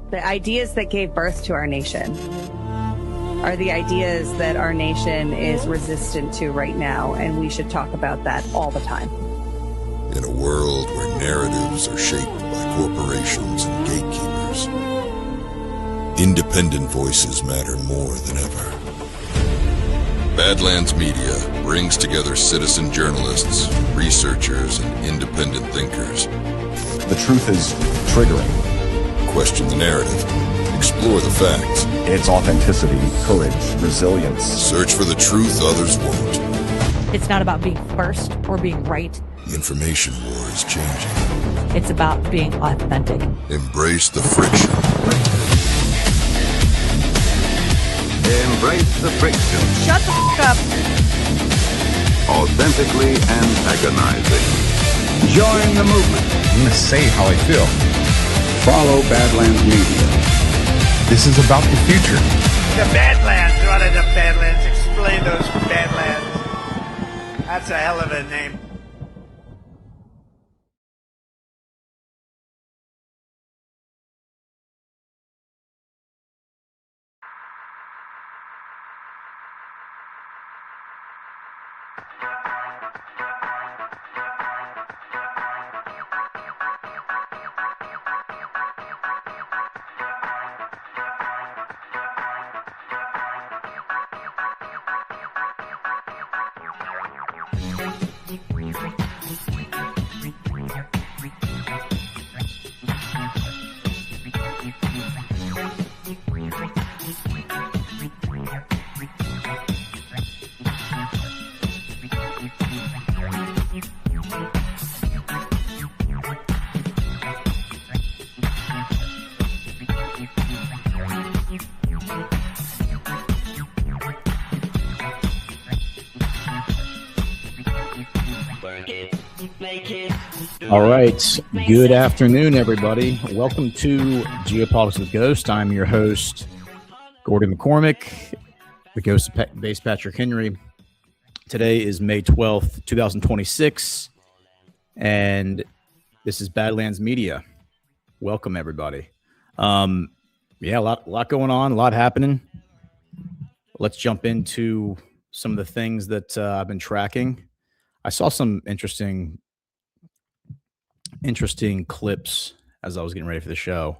The ideas that gave birth to our nation are the ideas that our nation is resistant to right now, and we should talk about that all the time. In a world where narratives are shaped by corporations and gatekeepers, independent voices matter more than ever. Badlands Media brings together citizen journalists, researchers, and independent thinkers. The truth is triggering. Question the narrative. Explore the facts. It's authenticity, courage, resilience. Search for the truth others won't. It's not about being first or being right. The information war is changing. It's about being authentic. Embrace the friction. Embrace the friction. Shut the f*** up. Authentically antagonizing. Join the movement. I'm going to say how I feel. Follow Badlands Media. This is about the future. The Badlands. What are the Badlands? Explain those Badlands. That's a hell of a name. All right. Good afternoon, everybody. Welcome to Geopolitics with Ghost. I'm your host, Gordon McCormick, the Ghost-based Patrick Henry. Today is May 12th, 2026, and this is Badlands Media. Welcome, everybody. Yeah, a lot going on, a lot happening. Let's jump into some of the things that I've been tracking. I saw some interesting clips as I was getting ready for the show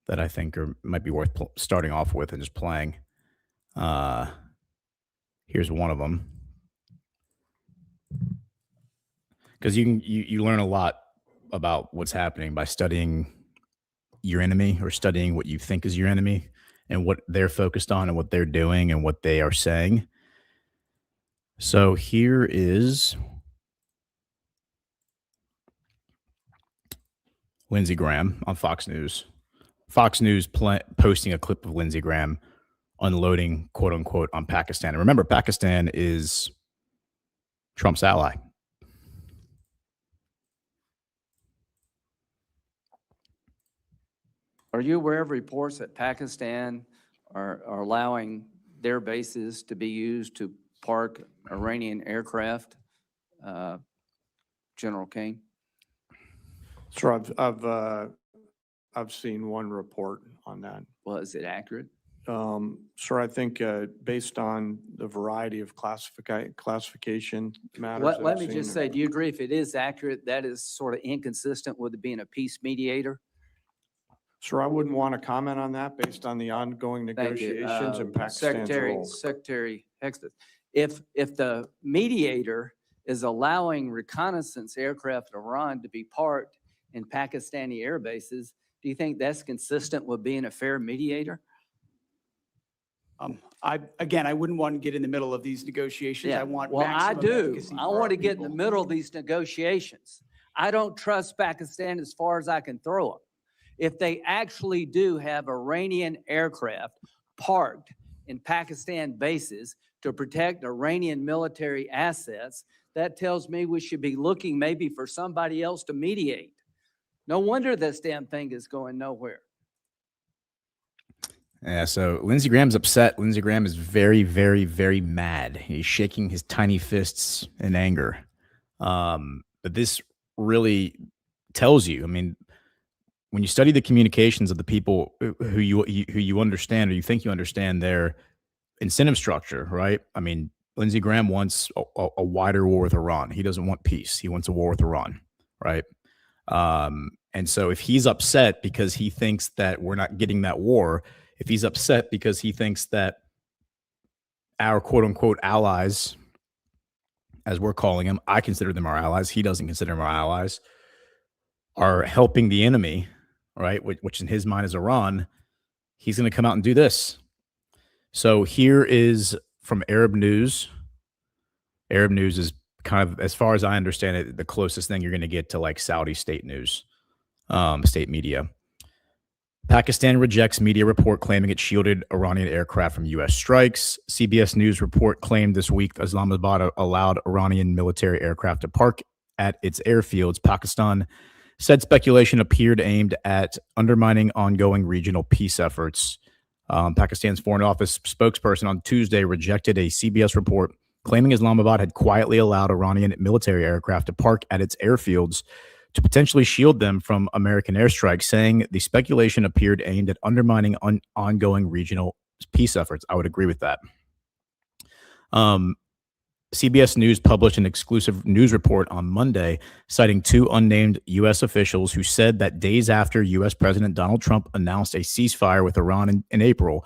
that I think might be worth starting off with and just playing. Here's one of them, because you learn a lot about what's happening by studying your enemy or studying what you think is your enemy and what they're focused on and what they're doing and what they are saying. So here is Lindsey Graham on Fox News. Fox News posting a clip of Lindsey Graham unloading, quote unquote, on Pakistan. And remember, Pakistan is Trump's ally. Are you aware of reports that Pakistan are allowing their bases to be used to park Iranian aircraft, General King? Sure, I've seen one report on that. Well, is it accurate? Sure, I think based on the variety of classification matters. Let me just say, do you agree if it is accurate, that is sort of inconsistent with it being a peace mediator? Sure, I wouldn't want to comment on that based on the ongoing negotiations and Pakistan's role. Secretary Hexton, if the mediator is allowing reconnaissance aircraft of Iran to be parked in Pakistani air bases, do you think that's consistent with being a fair mediator? I wouldn't want to get in the middle of these negotiations. Yeah. I want Well, I maximum do. efficacy I for want our to get in the people. middle of these negotiations. I don't trust Pakistan as far as I can throw them. If they actually do have Iranian aircraft parked in Pakistan bases to protect Iranian military assets, that tells me we should be looking maybe for somebody else to mediate. No wonder this damn thing is going nowhere. Yeah, so Lindsey Graham's upset. Lindsey Graham is very, very, very mad. He's shaking his tiny fists in anger. But this really tells you, I mean, when you study the communications of the people who you understand, or you think you understand their incentive structure, right? I mean, Lindsey Graham wants a wider war with Iran. He doesn't want peace. He wants a war with Iran, right? And so if he's upset because he thinks that we're not getting that war, if he's upset because he thinks that our quote unquote allies, as we're calling them, I consider them our allies, he doesn't consider them our allies, are helping the enemy, right? Which in his mind is Iran, he's going to come out and do this. So here is from Arab News. Arab News is kind of, as far as I understand it, the closest thing you're going to get to like Saudi state news, state media. Pakistan rejects media report claiming it shielded Iranian aircraft from U.S. strikes. CBS News report claimed this week Islamabad allowed Iranian military aircraft to park at its airfields. Pakistan said speculation appeared aimed at undermining ongoing regional peace efforts. Pakistan's Foreign Office spokesperson on Tuesday rejected a CBS report claiming Islamabad had quietly allowed Iranian military aircraft to park at its airfields to potentially shield them from American airstrikes, saying the speculation appeared aimed at undermining ongoing regional peace efforts. I would agree with that. CBS News published an exclusive news report on Monday, citing two unnamed U.S. officials who said that days after U.S. President Donald Trump announced a ceasefire with Iran in April,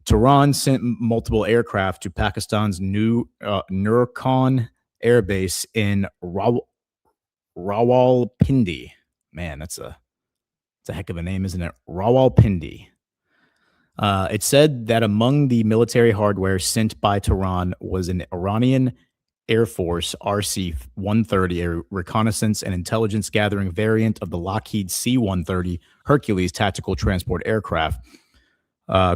Tehran sent multiple aircraft to Pakistan's new Nur-Khan Air Base in Rawalpindi. Man, it's a heck of a name, isn't it? Rawalpindi. It said that among the military hardware sent by Tehran was an Iranian Air Force RC-130, a reconnaissance and intelligence gathering variant of the Lockheed C-130 Hercules tactical transport aircraft.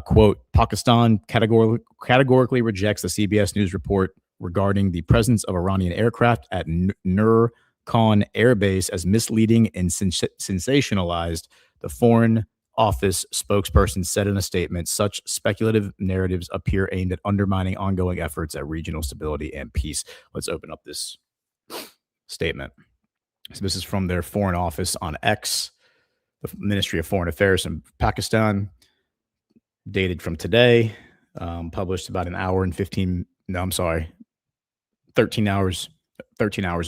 Quote, Pakistan categorically rejects the CBS News report regarding the presence of Iranian aircraft at Nur-Khan Air Base as misleading and sensationalized, the Foreign Office spokesperson said in a statement. Such speculative narratives appear aimed at undermining ongoing efforts at regional stability and peace. Let's open up this statement. So this is from their Foreign Office on X, the Ministry of Foreign Affairs in Pakistan, dated from today, published about 13 hours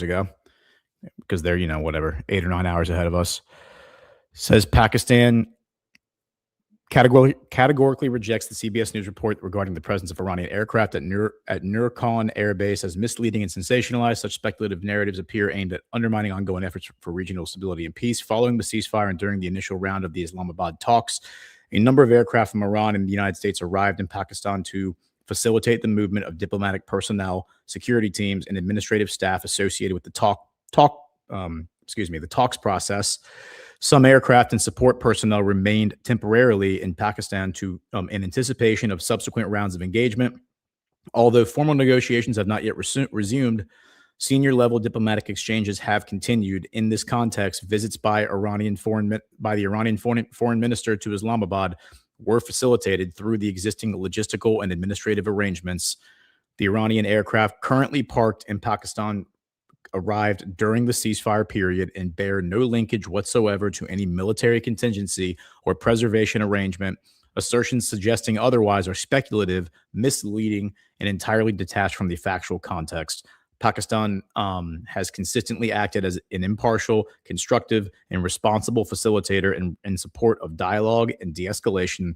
ago, because they're, 8 or 9 hours ahead of us. Says Pakistan categorically rejects the CBS News report regarding the presence of Iranian aircraft at Nur-Khan Air Base as misleading and sensationalized. Such speculative narratives appear aimed at undermining ongoing efforts for regional stability and peace. Following the ceasefire and during the initial round of the Islamabad talks, a number of aircraft from Iran and the United States arrived in Pakistan to facilitate the movement of diplomatic personnel, security teams, and administrative staff associated with the the talks process. Some aircraft and support personnel remained temporarily in Pakistan in anticipation of subsequent rounds of engagement. Although formal negotiations have not yet resumed, senior-level diplomatic exchanges have continued. In this context, visits by the Iranian foreign minister to Islamabad were facilitated through the existing logistical and administrative arrangements. The Iranian aircraft currently parked in Pakistan arrived during the ceasefire period and bear no linkage whatsoever to any military contingency or preservation arrangement. Assertions suggesting otherwise are speculative, misleading, and entirely detached from the factual context. Pakistan has consistently acted as an impartial, constructive, and responsible facilitator in support of dialogue and de-escalation.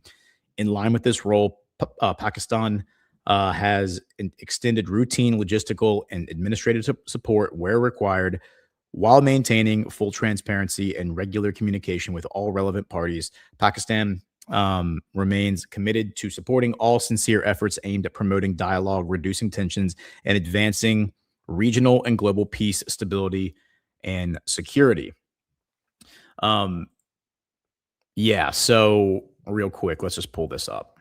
In line with this role, Pakistan has extended routine logistical and administrative support where required, while maintaining full transparency and regular communication with all relevant parties. Pakistan remains committed to supporting all sincere efforts aimed at promoting dialogue, reducing tensions, and advancing regional and global peace, stability, and security. So real quick, let's just pull this up.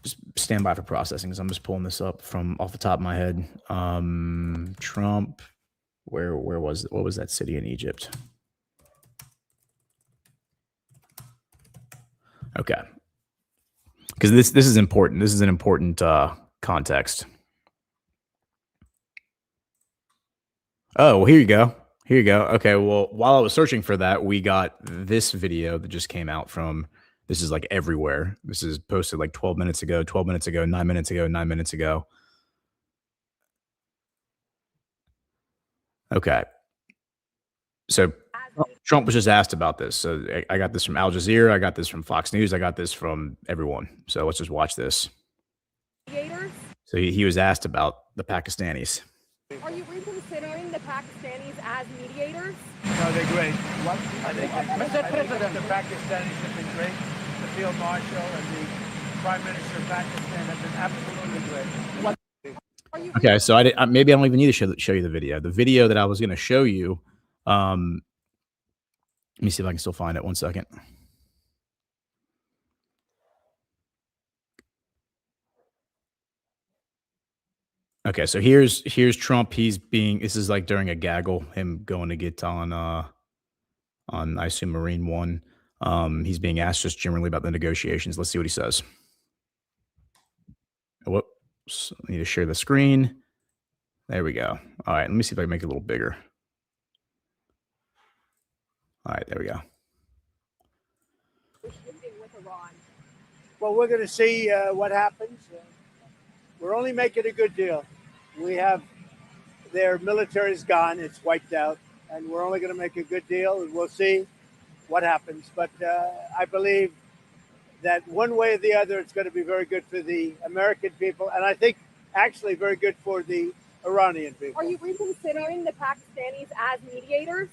Just stand by for processing, because I'm just pulling this up from off the top of my head. Trump, what was that city in Egypt? Okay, because this is important. This is an important context. Oh, well, here you go. Here you go. Okay, well, while I was searching for that, we got this video that just came out from, this is like everywhere. This is posted like 12 minutes ago, 12 minutes ago, 9 minutes ago, 9 minutes ago. Okay. So Trump was just asked about this. So I got this from Al Jazeera. I got this from Fox News. I got this from everyone. So let's just watch this. So he was asked about the Pakistanis. Are you reconsidering the Pakistanis as mediators? No, they're great. What? Mr. President, the Pakistanis have been great. The field marshal and the prime minister of Pakistan have been absolutely great. What? Okay, so maybe I don't even need to show you the video. The video that I was going to show you, let me see if I can still find it. 1 second. Okay, so here's Trump. This is like during a gaggle, him going to get on I assume Marine One. He's being asked just generally about the negotiations. Let's see what he says. Whoops, I need to share the screen. There we go. All right, let me see if I can make it a little bigger. All right, there we go. Well, we're going to see what happens. We're only making a good deal. We have their military is gone. It's wiped out. And we're only going to make a good deal. And we'll see what happens. But I believe that one way or the other, it's going to be very good for the American people. And I think actually very good for the Iranian people. Are you reconsidering the Pakistanis as mediators?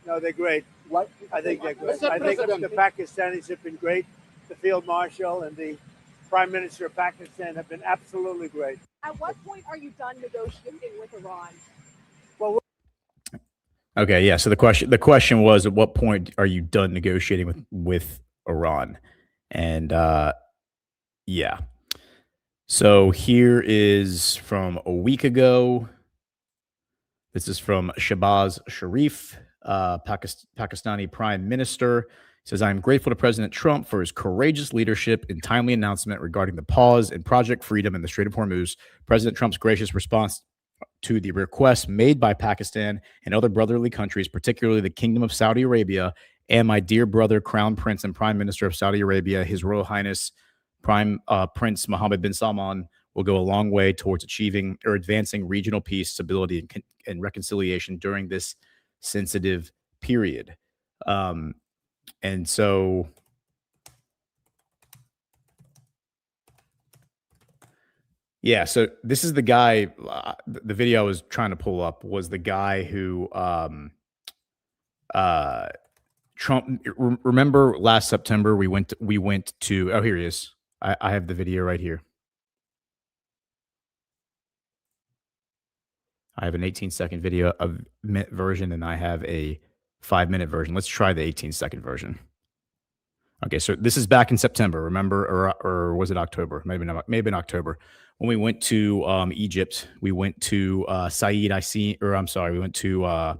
No, they're great. What? I think they're great. I think the Pakistanis have been great. The field marshal and the prime minister of Pakistan have been absolutely great. At what point are you done negotiating with Iran? Well, okay, yeah. So the question was, at what point are you done negotiating with Iran? And yeah. So here is from a week ago. This is from Shehbaz Sharif, Pakistani Prime Minister. He says, I am grateful to President Trump for his courageous leadership and timely announcement regarding the pause in Project Freedom in the Strait of Hormuz. President Trump's gracious response to the requests made by Pakistan and other brotherly countries, particularly the Kingdom of Saudi Arabia, and my dear brother, Crown Prince and Prime Minister of Saudi Arabia, His Royal Highness Prince Mohammed bin Salman, will go a long way towards achieving or advancing regional peace, stability, and reconciliation during this sensitive period. And so, yeah, so this is the guy, the video I was trying to pull up was the guy who, Trump, remember last September, we went to, oh, here he is. I have the video right here. I have an 18-second video version, and I have a 5-minute version. Let's try the 18-second version. Okay, so this is back in September, remember, or was it October? Maybe in October. When we went to Egypt, we went to we went to God,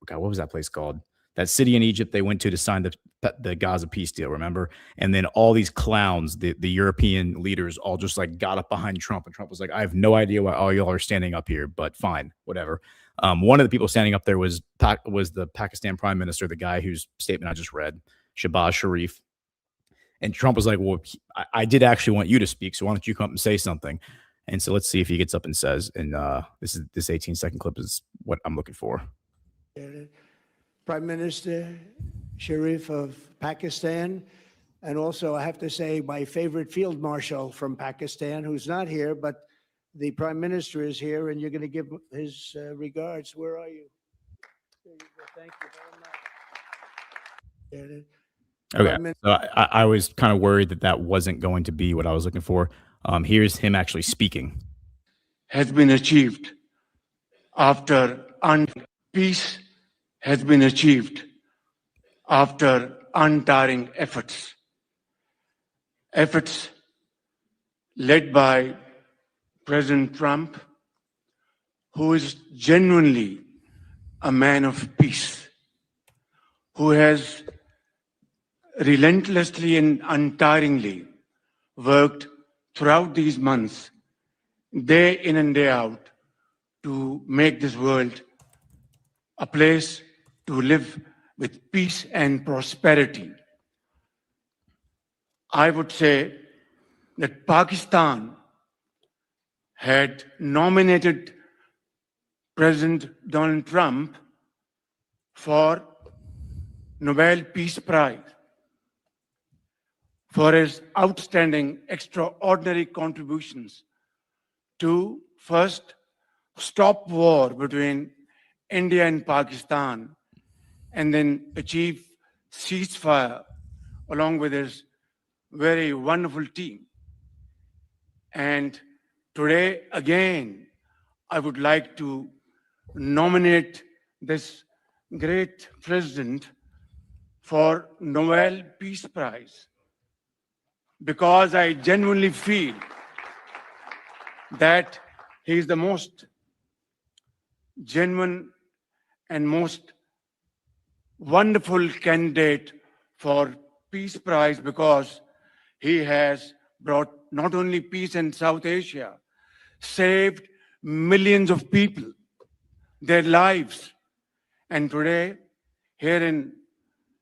what was that place called? That city in Egypt they went to sign the Gaza peace deal, remember? And then all these clowns, the European leaders, all just like got up behind Trump, and Trump was like, I have no idea why all y'all are standing up here, but fine, whatever. One of the people standing up there was the Pakistan Prime Minister, the guy whose statement I just read, Shehbaz Sharif. And Trump was like, well, I did actually want you to speak, so why don't you come up and say something? And so let's see if he gets up and says, and this 18-second clip is what I'm looking for. Prime Minister Sharif of Pakistan, and also I have to say my favorite field marshal from Pakistan, who's not here, but the Prime Minister is here, and you're going to give his regards. Where are you? There you go. Thank you very much. Okay, so I was kind of worried that wasn't going to be what I was looking for. Here's him actually speaking. Has been achieved after peace has been achieved after untiring efforts led by President Trump, who is genuinely a man of peace, who has relentlessly and untiringly worked throughout these months, day in and day out, to make this world a place to live with peace and prosperity. I would say that Pakistan had nominated President Donald Trump for Nobel Peace Prize for his outstanding, extraordinary contributions to first stop war between India and Pakistan, and then achieve ceasefire along with his very wonderful team. And today, again, I would like to nominate this great president for Nobel Peace Prize, because I genuinely feel that he is the most genuine and most wonderful candidate for Peace Prize, because he has brought not only peace in South Asia, saved millions of people, their lives. And today, here in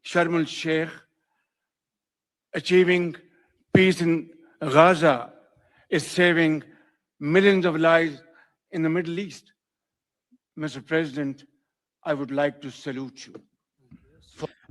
Sharm el-Sheikh, achieving peace in Gaza is saving millions of lives in the Middle East. Mr. President, I would like to salute you.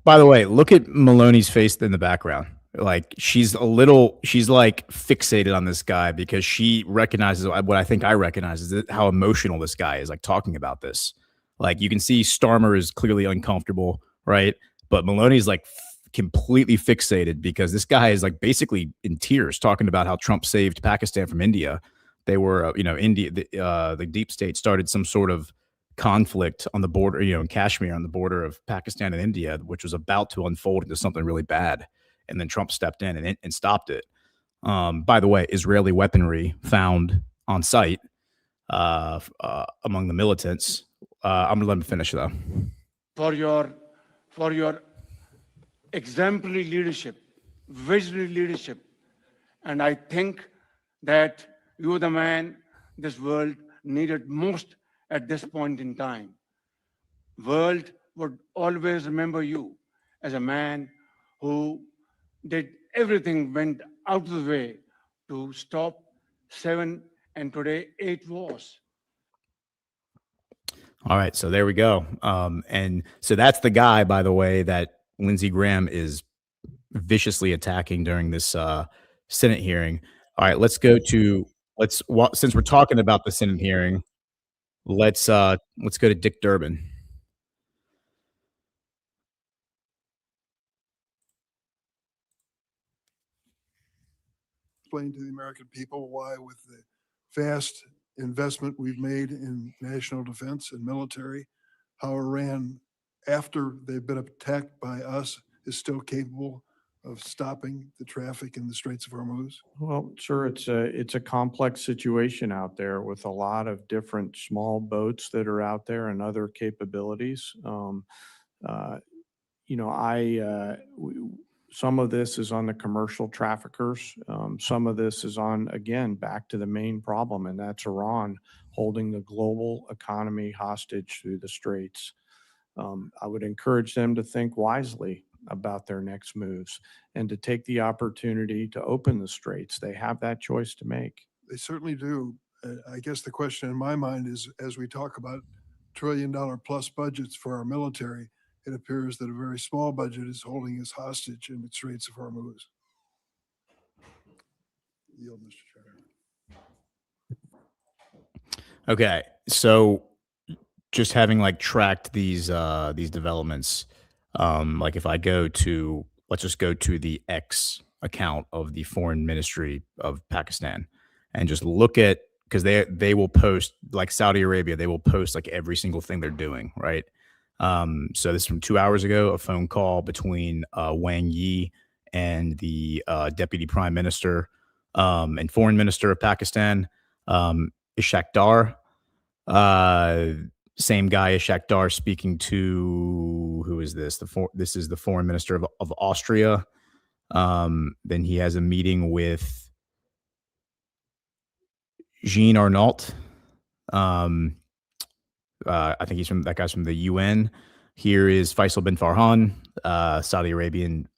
By the way, look at Maloney's face in the background. Like she's like fixated on this guy because she recognizes what I think I recognize is how emotional this guy is, like talking about this. Like you can see Starmer is clearly uncomfortable, right? But Maloney's like completely fixated because this guy is like basically in tears talking about how Trump saved Pakistan from India. They were, India, the deep state started some sort of conflict on the border, in Kashmir on the border of Pakistan and India, which was about to unfold into something really bad. And then Trump stepped in and stopped it. By the way, Israeli weaponry found on site among the militants. I'm gonna let him finish though. For your exemplary leadership, visionary leadership, and I think that you're the man this world needed most at this point in time. World would always remember you as a man who did everything, went out of the way to stop 7 and today 8 wars. All right, so there we go. And so that's the guy, by the way, that Lindsey Graham is viciously attacking during this Senate hearing. All right, since we're talking about the Senate hearing, let's go to Dick Durbin. Explain to the American people why, with the vast investment we've made in national defense and military, how Iran, after they've been attacked by us, is still capable of stopping the traffic in the Straits of Hormuz? Well, sure, it's a complex situation out there with a lot of different small boats that are out there and other capabilities. Some of this is on the commercial traffickers. Some of this is on, again, back to the main problem, and that's Iran holding the global economy hostage through the Straits. I would encourage them to think wisely about their next moves and to take the opportunity to open the Straits. They have that choice to make. They certainly do. I guess the question in my mind is, as we talk about trillion-dollar-plus budgets for our military, it appears that a very small budget is holding us hostage in the Straits of Hormuz. Yield, Mr. Chair. Okay, so just having like tracked these developments, like if I let's just go to the X account of the Foreign Ministry of Pakistan and just look at, because they will post, like Saudi Arabia, they will post like every single thing they're doing, right? So this is from 2 hours ago, a phone call between Wang Yi and the Deputy Prime Minister and Foreign Minister of Pakistan, Ishaq Dar. Same guy, Ishaq Dar, speaking to, who is this? This is the Foreign Minister of Austria. Then he has a meeting with Jean Arnault. I think that guy's from the UN. Here is Faisal bin Farhan, Saudi Arabian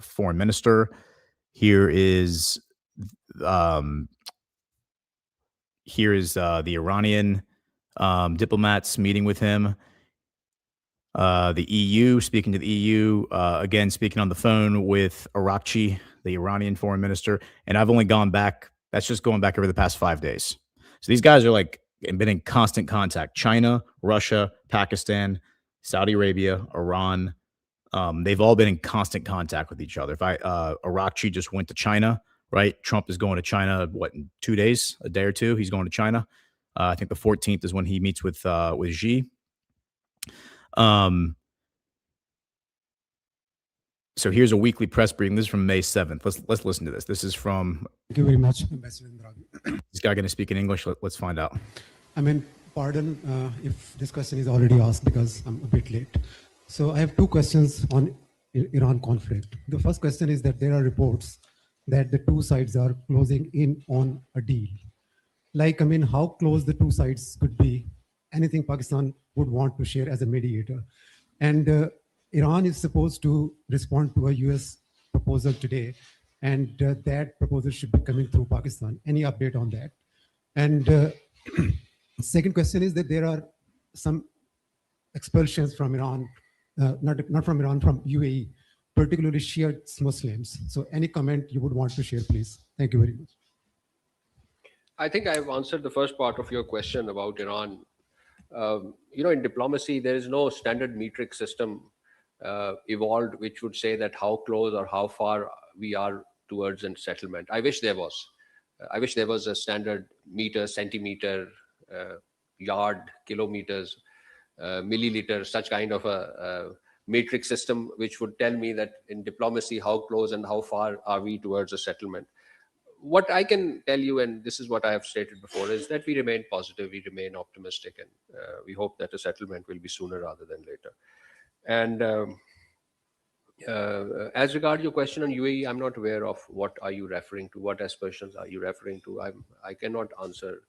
foreign minister. Here is the Iranian diplomats meeting with him. The EU, speaking to the EU, again, speaking on the phone with Arakchi, the Iranian foreign minister. And I've only gone back, that's just going back over the past 5 days. So these guys are like, been in constant contact. China, Russia, Pakistan, Saudi Arabia, Iran. They've all been in constant contact with each other. Arakchi just went to China, right? Trump is going to China, what, in 2 days, a day or two? He's going to China. I think the 14th is when he meets with Xi. So here's a weekly press briefing. This is from May 7th. Let's listen to this. This is from. Thank you very much, Ambassador Draghi. This guy going to speak in English. Let's find out. I mean, pardon if this question is already asked because I'm a bit late. So I have 2 questions on Iran conflict. The first question is that there are reports that the 2 sides are closing in on a deal. Like, I mean, how close the 2 sides could be? Anything Pakistan would want to share as a mediator. And Iran is supposed to respond to a US proposal today, and that proposal should be coming through Pakistan. Any update on that? And second question is that there are some expulsions from Iran, not from Iran, from UAE, particularly Shia Muslims. So any comment you would want to share, please? Thank you very much. I think I've answered the first part of your question about Iran. In diplomacy, there is no standard metric system evolved which would say that how close or how far we are towards a settlement. I wish there was. I wish there was a standard meter, centimeter, yard, kilometers, milliliter, such kind of a matrix system which would tell me that in diplomacy how close and how far are we towards a settlement. What I can tell you, and this is what I have stated before, is that we remain positive, we remain optimistic, and we hope that a settlement will be sooner rather than later. And as regard your question on UAE, I'm not aware of what are you referring to, what aspersions are you referring to. I cannot answer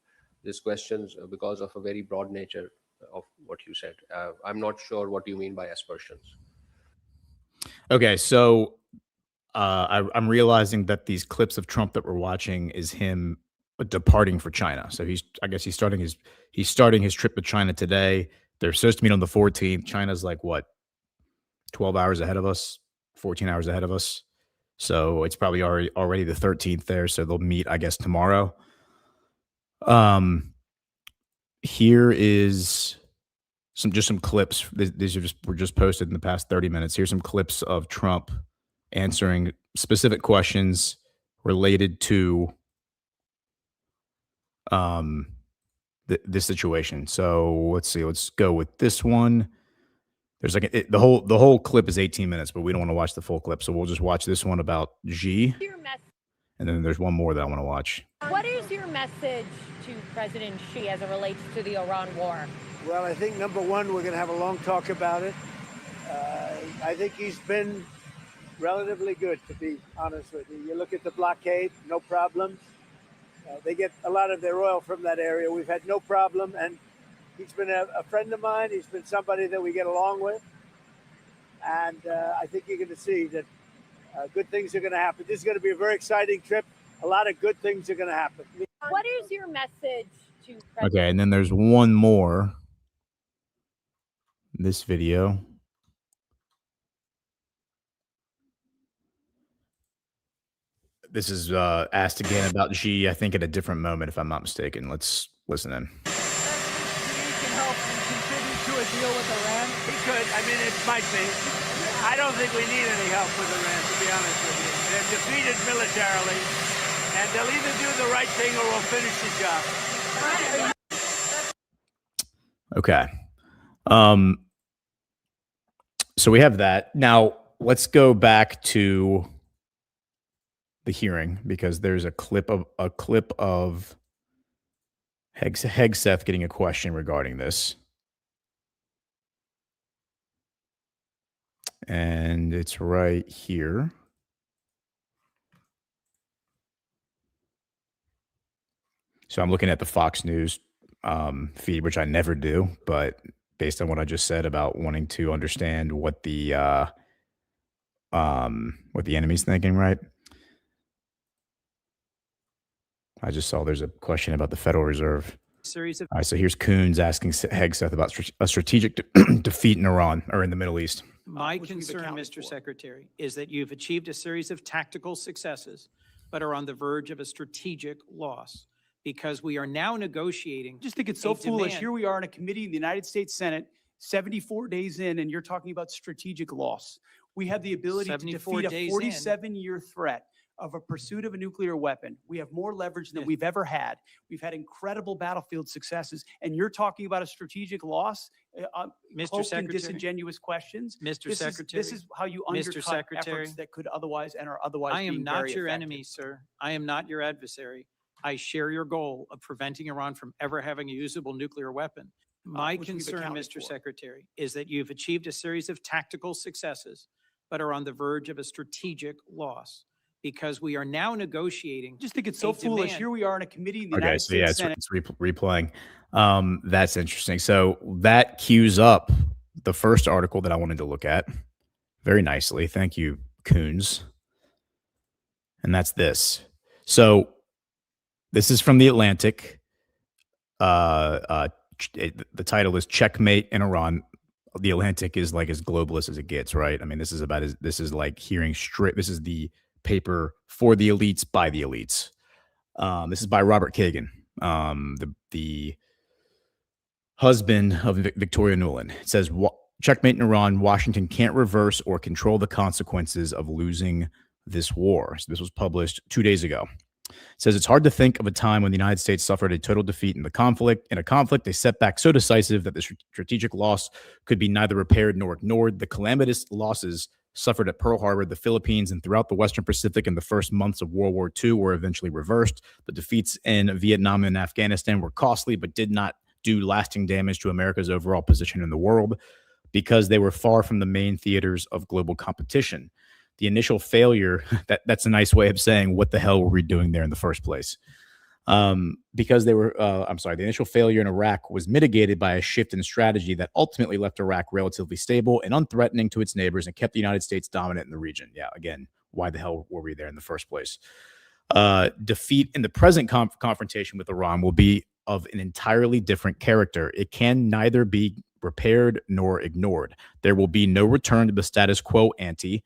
these questions because of a very broad nature of what you said. I'm not sure what you mean by aspersions. Okay, so I'm realizing that these clips of Trump that we're watching is him departing for China. So I guess he's starting his trip to China today. They're supposed to meet on the 14th. China's like what, 12 hours ahead of us, 14 hours ahead of us. So it's probably already the 13th there. So they'll meet, I guess, tomorrow. Here is some clips. These were just posted in the past 30 minutes. Here's some clips of Trump answering specific questions related to this situation. So let's see. Let's go with this one. There's like the whole clip is 18 minutes, but we don't want to watch the full clip, so we'll just watch this one about Xi. And then there's one more that I want to watch. What is your message to President Xi as it relates to the Iran war? Well, I think number one, we're going to have a long talk about it. I think he's been relatively good, to be honest with you. You look at the blockade, no problems. They get a lot of their oil from that area. We've had no problem, and he's been a friend of mine. He's been somebody that we get along with. And I think you're going to see that good things are going to happen. This is going to be a very exciting trip. A lot of good things are going to happen. What is your message to President? Okay, and then there's one more. This video. This is asked again about Xi, I think at a different moment, if I'm not mistaken. Let's listen in. He can help and contribute to a deal with Iran. He could. I mean, it might be. I don't think we need any help with Iran, to be honest with you. They're defeated militarily, and they'll either do the right thing or we'll finish the job. Okay. So we have that. Now, let's go back to the hearing, because there's a clip of Hegseth getting a question regarding this. And it's right here. So I'm looking at the Fox News feed, which I never do, but based on what I just said about wanting to understand what the enemy's thinking, right? I just saw there's a question about the Federal Reserve. Series of All right, so here's Coons asking Hegseth about a strategic defeat in Iran or in the Middle East. My concern, Mr. Secretary, is that you've achieved a series of tactical successes, but are on the verge of a strategic loss because we are now negotiating. I just think it's so foolish. demand- Here we are in a committee in the United States Senate, 74 days in, and you're talking about strategic loss. We have the ability to 74 defeat a days in. 47-year threat of a pursuit of a nuclear weapon. We have more leverage than we've ever had. We've had incredible battlefield successes, and you're talking about a strategic loss? Mr. cloaked in Secretary. disingenuous questions. Mr. This Secretary. is how you Mr. undercut Secretary. efforts that could otherwise and are otherwise I am being not very your effective. enemy, sir. I am not your adversary. I share your goal of preventing Iran from ever having a usable nuclear weapon. My which we've concern, accounted Mr. for. Secretary, is that you've achieved a series of tactical successes, but are on the verge of a strategic loss because we are now negotiating. I just think it's so foolish. Here we are in a committee in the Okay, United so yeah, States it's, Senate. it's replaying. That's interesting. So that cues up the first article that I wanted to look at very nicely. Thank you, Coons. And that's this. So this is from The Atlantic. The title is Checkmate in Iran. The Atlantic is like as globalist as it gets, right? I mean, this is like hearing straight. This is the paper for the elites by the elites. This is by Robert Kagan, the husband of Victoria Nuland. It says, Checkmate in Iran, Washington can't reverse or control the consequences of losing this war. So this was published 2 days ago. It says it's hard to think of a time when the United States suffered a total defeat in a conflict, a setback so decisive that the strategic loss could be neither repaired nor ignored. The calamitous losses suffered at Pearl Harbor, the Philippines, and throughout the Western Pacific in the first months of World War II were eventually reversed. The defeats in Vietnam and Afghanistan were costly, but did not do lasting damage to America's overall position in the world because they were far from the main theaters of global competition. The initial failure, that's a nice way of saying what the hell were we doing there in the first place? Because they were, the initial failure in Iraq was mitigated by a shift in strategy that ultimately left Iraq relatively stable and unthreatening to its neighbors and kept the United States dominant in the region. Yeah, again, why the hell were we there in the first place? Defeat in the present confrontation with Iran will be of an entirely different character. It can neither be repaired nor ignored. There will be no return to the status quo ante,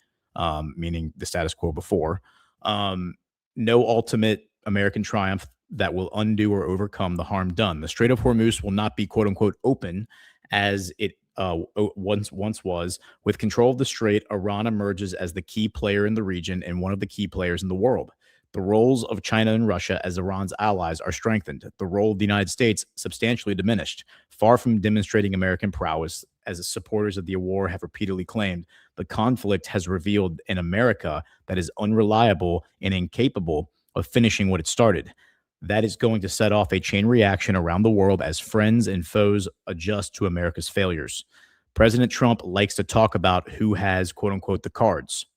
meaning the status quo before, no ultimate American triumph that will undo or overcome the harm done. The Strait of Hormuz will not be quote unquote open as it once was. With control of the strait, Iran emerges as the key player in the region and one of the key players in the world. The roles of China and Russia as Iran's allies are strengthened. The role of the United States substantially diminished. Far from demonstrating American prowess, as the supporters of the war have repeatedly claimed, the conflict has revealed an America that is unreliable and incapable of finishing what it started. That is going to set off a chain reaction around the world as friends and foes adjust to America's failures. President Trump likes to talk about who has, quote unquote, the cards.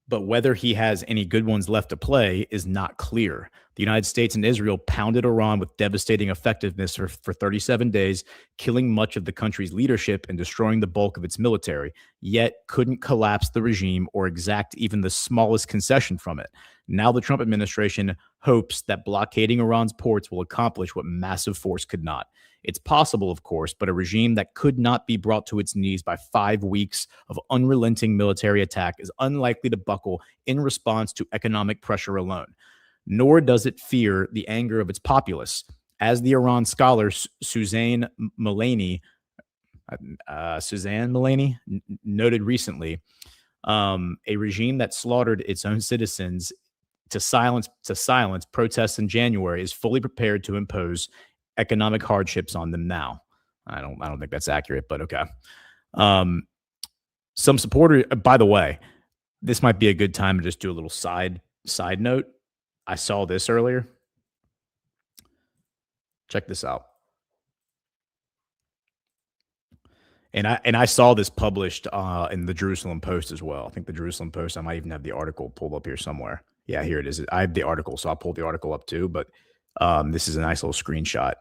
But whether he has any good ones left to play is not clear. The United States and Israel pounded Iran with devastating effectiveness for 37 days, killing much of the country's leadership and destroying the bulk of its military, yet couldn't collapse the regime or exact even the smallest concession from it. Now the Trump administration hopes that blockading Iran's ports will accomplish what massive force could not. It's possible, of course, but a regime that could not be brought to its knees by 5 weeks of unrelenting military attack is unlikely to buckle in response to economic pressure alone. Nor does it fear the anger of its populace. As the Iran scholar Suzanne Malani noted recently, a regime that slaughtered its own citizens to silence protests in January is fully prepared to impose economic hardships on them now. I don't think that's accurate, but okay. Some supporters, by the way, this might be a good time to just do a little side note. I saw this earlier. Check this out. And I saw this published in the Jerusalem Post as well. I think the Jerusalem Post, I might even have the article pulled up here somewhere. Yeah, here it is. I have the article, so I'll pull the article up too. But this is a nice little screenshot.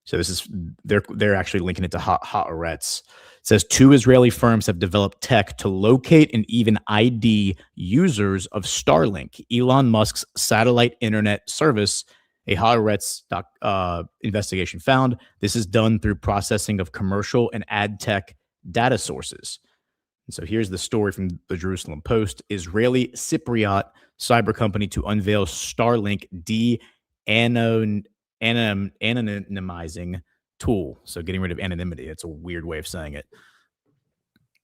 So this is they're actually linking it to Haaretz. It says 2 Israeli firms have developed tech to locate and even ID users of Starlink, Elon Musk's satellite internet service. A Haaretz investigation found this is done through processing of commercial and ad tech data sources. And so here's the story from the Jerusalem Post. Israeli Cypriot cyber company to unveil Starlink de-anonymizing tool. So getting rid of anonymity. It's a weird way of saying it.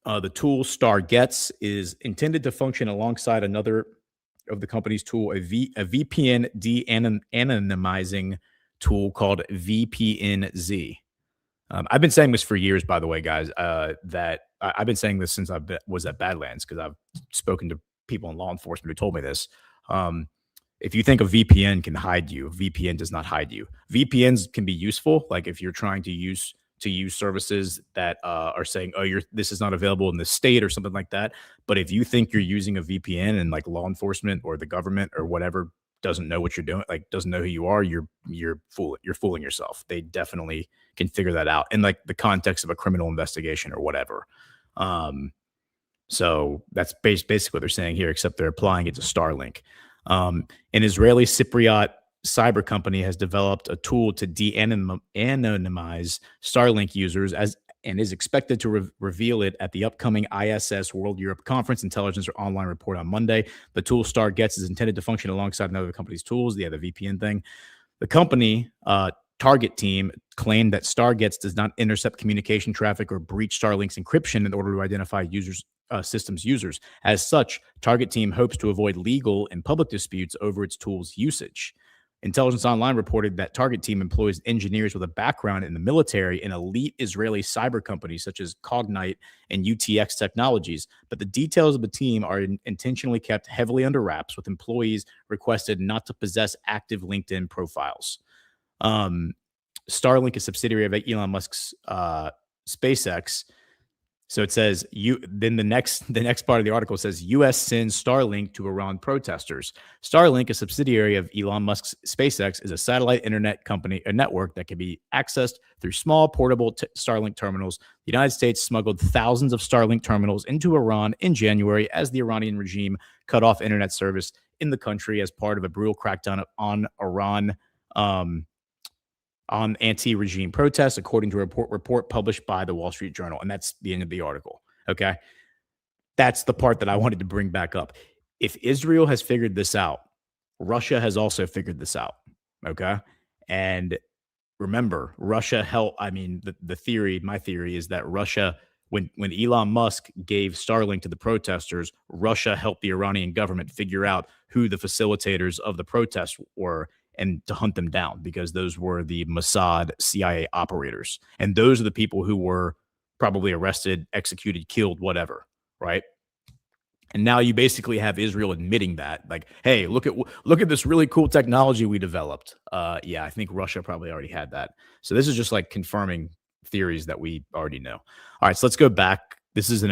The tool StarGets is intended to function alongside another of the company's tool, a VPN de-anonymizing tool called VPNZ. I've been saying this for years, by the way, guys, that I've been saying this since I was at Badlands, because I've spoken to people in law enforcement who told me this. If you think a VPN can hide you, VPN does not hide you. VPNs can be useful, like if you're trying to use services that are saying, oh, this is not available in the state or something like that. But if you think you're using a VPN and like law enforcement or the government or whatever doesn't know what you're doing, like doesn't know who you are, you're fooling yourself. They definitely can figure that out in like the context of a criminal investigation or whatever. So that's basically what they're saying here, except they're applying it to Starlink. An Israeli Cypriot cyber company has developed a tool to de-anonymize Starlink users and is expected to reveal it at the upcoming ISS World Europe Conference Intelligence or Online report on Monday. The tool StarGets is intended to function alongside another company's tools, the VPN thing. The company target team claimed that StarGets does not intercept communication traffic or breach Starlink's encryption in order to identify systems users. As such, target team hopes to avoid legal and public disputes over its tool's usage. Intelligence Online reported that target team employs engineers with a background in the military and elite Israeli cyber companies such as Cognite and UTX Technologies, but the details of the team are intentionally kept heavily under wraps, with employees requested not to possess active LinkedIn profiles. Starlink is a subsidiary of Elon Musk's SpaceX. So it says then the next part of the article says U.S. sends Starlink to Iran protesters. Starlink, a subsidiary of Elon Musk's SpaceX, is a satellite internet company, a network that can be accessed through small portable Starlink terminals. The United States smuggled thousands of Starlink terminals into Iran in January as the Iranian regime cut off internet service in the country as part of a brutal crackdown on Iran. On anti-regime protests, according to a report published by the Wall Street Journal. And that's the end of the article. Okay. That's the part that I wanted to bring back up. If Israel has figured this out, Russia has also figured this out. Okay. And remember, Russia helped. I mean, my theory is that Russia, when Elon Musk gave Starlink to the protesters, Russia helped the Iranian government figure out who the facilitators of the protests were and to hunt them down, because those were the Mossad CIA operators. And those are the people who were probably arrested, executed, killed, whatever, right? And now you basically have Israel admitting that, like, hey, look at this really cool technology we developed. Yeah, I think Russia probably already had that. So this is just like confirming theories that we already know. All right, so let's go back. I think this is an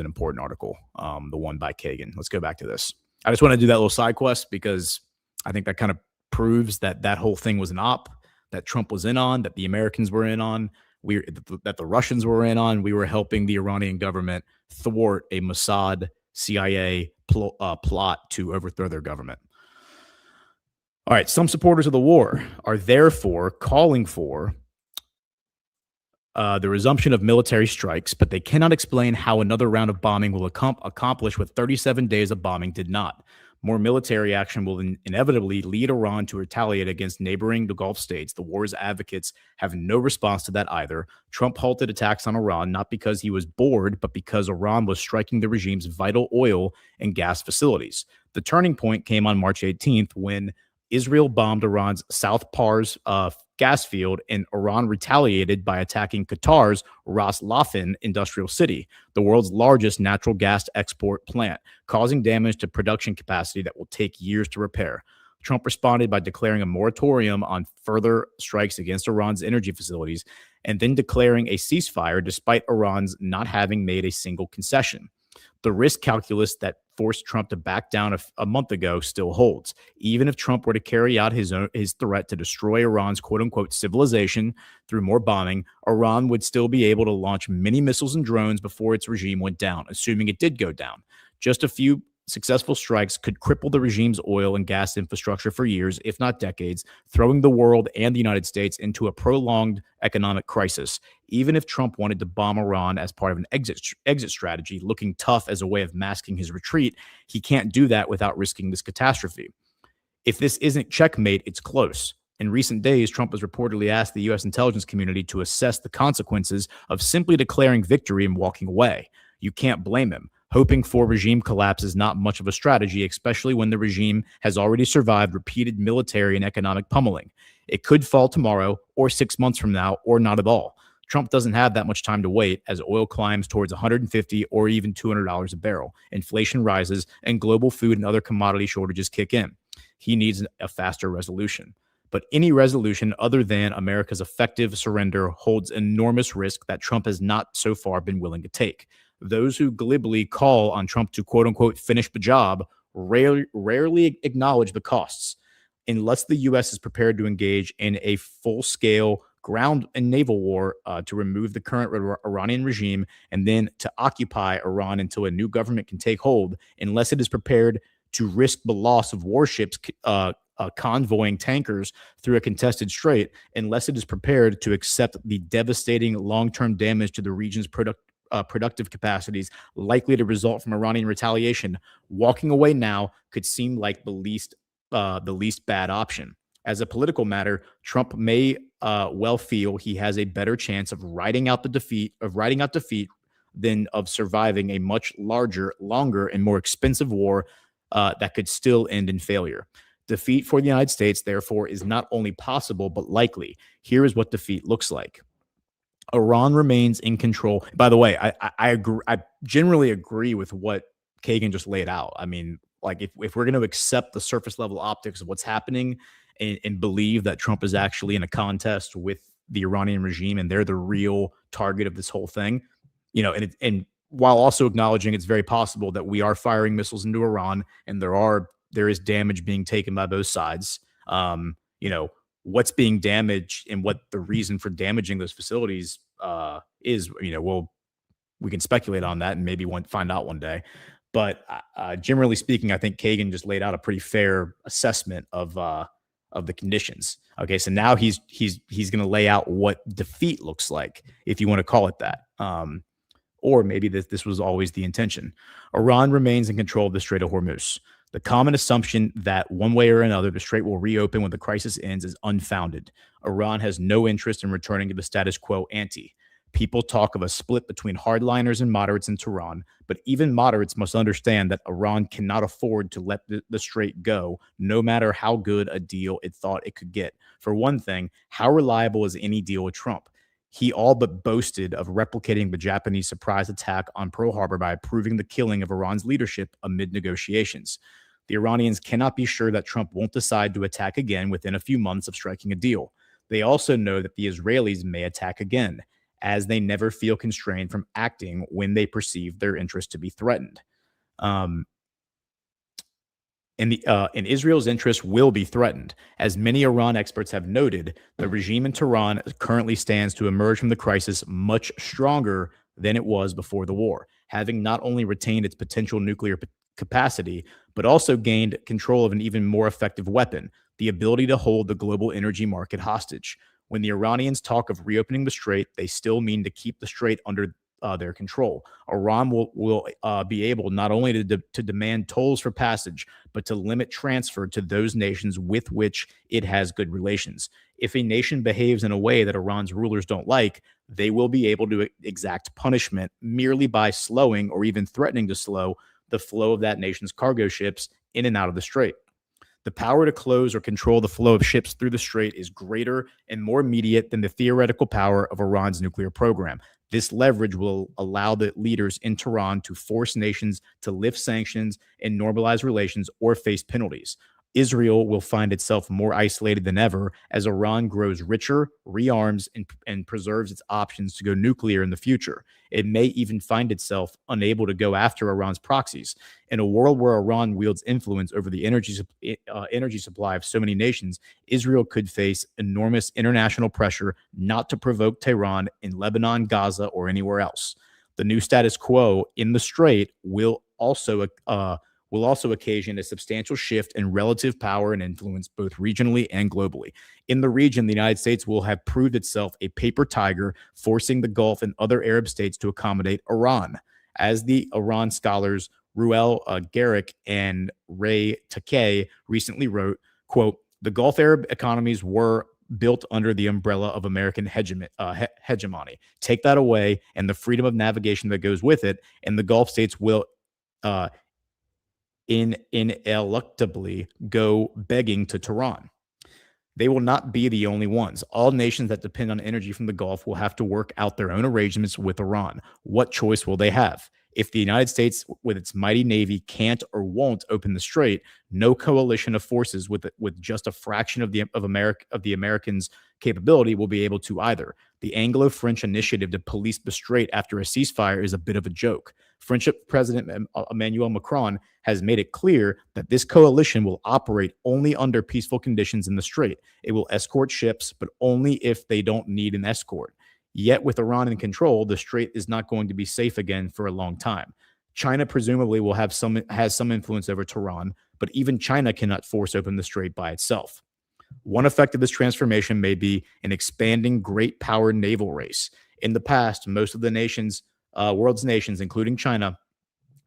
important article, the one by Kagan. Let's go back to this. I just want to do that little side quest because I think that kind of proves that whole thing was an op that Trump was in on, that the Americans were in on, that the Russians were in on. We were helping the Iranian government thwart a Mossad CIA plot to overthrow their government. All right, some supporters of the war are therefore calling for the resumption of military strikes, but they cannot explain how another round of bombing will accomplish what 37 days of bombing did not. More military action will inevitably lead Iran to retaliate against neighboring the Gulf states. The war's advocates have no response to that either. Trump halted attacks on Iran not because he was bored, but because Iran was striking the regime's vital oil and gas facilities. The turning point came on March 18th when Israel bombed Iran's South Pars gas field, and Iran retaliated by attacking Qatar's Ras Laffan industrial city, the world's largest natural gas export plant, causing damage to production capacity that will take years to repair. Trump responded by declaring a moratorium on further strikes against Iran's energy facilities and then declaring a ceasefire despite Iran's not having made a single concession. The risk calculus that forced Trump to back down a month ago still holds. Even if Trump were to carry out his threat to destroy Iran's quote-unquote civilization through more bombing, Iran would still be able to launch many missiles and drones before its regime went down, assuming it did go down. Just a few successful strikes could cripple the regime's oil and gas infrastructure for years, if not decades, throwing the world and the United States into a prolonged economic crisis. Even if Trump wanted to bomb Iran as part of an exit strategy, looking tough as a way of masking his retreat, he can't do that without risking this catastrophe. If this isn't checkmate, it's close. In recent days, Trump has reportedly asked the U.S. intelligence community to assess the consequences of simply declaring victory and walking away. You can't blame him. Hoping for regime collapse is not much of a strategy, especially when the regime has already survived repeated military and economic pummeling. It could fall tomorrow or 6 months from now or not at all. Trump doesn't have that much time to wait as oil climbs towards $150 or even $200 a barrel, inflation rises, and global food and other commodity shortages kick in. He needs a faster resolution. But any resolution other than America's effective surrender holds enormous risk that Trump has not so far been willing to take. Those who glibly call on Trump to quote-unquote finish the job rarely acknowledge the costs. Unless the U.S. is prepared to engage in a full-scale ground and naval war to remove the current Iranian regime and then to occupy Iran until a new government can take hold, unless it is prepared to risk the loss of warships convoying tankers through a contested strait, unless it is prepared to accept the devastating long-term damage to the region's productive capacities likely to result from Iranian retaliation, walking away now could seem like the least bad option. As a political matter, Trump may well feel he has a better chance of riding out defeat than of surviving a much larger, longer, and more expensive war that could still end in failure. Defeat for the United States, therefore, is not only possible but likely. Here is what defeat looks like. Iran remains in control. By the way, I agree. I generally agree with what Kagan just laid out. I mean, like if we're going to accept the surface level optics of what's happening and believe that Trump is actually in a contest with the Iranian regime and they're the real target of this whole thing, you know, and while also acknowledging it's very possible that we are firing missiles into Iran and there is damage being taken by both sides, you know, what's being damaged and what the reason for damaging those facilities is, you know, well, we can speculate on that and maybe find out one day. But generally speaking, I think Kagan just laid out a pretty fair assessment of the conditions. Okay, so now he's going to lay out what defeat looks like, if you want to call it that. Or maybe this was always the intention. Iran remains in control of the Strait of Hormuz. The common assumption that one way or another the strait will reopen when the crisis ends is unfounded. Iran has no interest in returning to the status quo ante. People talk of a split between hardliners and moderates in Tehran, but even moderates must understand that Iran cannot afford to let the strait go, no matter how good a deal it thought it could get. For one thing, how reliable is any deal with Trump? He all but boasted of replicating the Japanese surprise attack on Pearl Harbor by approving the killing of Iran's leadership amid negotiations. The Iranians cannot be sure that Trump won't decide to attack again within a few months of striking a deal. They also know that the Israelis may attack again, as they never feel constrained from acting when they perceive their interest to be threatened. And Israel's interests will be threatened. As many Iran experts have noted, the regime in Tehran currently stands to emerge from the crisis much stronger than it was before the war, having not only retained its potential nuclear capacity, but also gained control of an even more effective weapon, the ability to hold the global energy market hostage. When the Iranians talk of reopening the strait, they still mean to keep the strait under their control. Iran will be able not only to demand tolls for passage, but to limit transfer to those nations with which it has good relations. If a nation behaves in a way that Iran's rulers don't like, they will be able to exact punishment merely by slowing or even threatening to slow the flow of that nation's cargo ships in and out of the strait. The power to close or control the flow of ships through the strait is greater and more immediate than the theoretical power of Iran's nuclear program. This leverage will allow the leaders in Tehran to force nations to lift sanctions and normalize relations or face penalties. Israel will find itself more isolated than ever as Iran grows richer, rearms, and preserves its options to go nuclear in the future. It may even find itself unable to go after Iran's proxies. In a world where Iran wields influence over the energy supply of so many nations, Israel could face enormous international pressure not to provoke Tehran in Lebanon, Gaza, or anywhere else. The new status quo in the Strait will also occasion a substantial shift in relative power and influence both regionally and globally. In the region, the United States will have proved itself a paper tiger, forcing the Gulf and other Arab states to accommodate Iran. As the Iran scholars Ruel Garrick and Ray Takei recently wrote, quote, "The Gulf Arab economies were built under the umbrella of American hegemony. Take that away and the freedom of navigation that goes with it, and the Gulf states will ineluctably go begging to Tehran. They will not be the only ones. All nations that depend on energy from the Gulf will have to work out their own arrangements with Iran. What choice will they have? If the United States, with its mighty navy, can't or won't open the strait, no coalition of forces with just a fraction of the Americans' capability will be able to either. The Anglo-French initiative to police the strait after a ceasefire is a bit of a joke. French President Emmanuel Macron has made it clear that this coalition will operate only under peaceful conditions in the strait. It will escort ships, but only if they don't need an escort. Yet with Iran in control, the strait is not going to be safe again for a long time. China presumably has some influence over Tehran, but even China cannot force open the strait by itself. One effect of this transformation may be an expanding great power naval race. In the past, most of the world's nations, including China,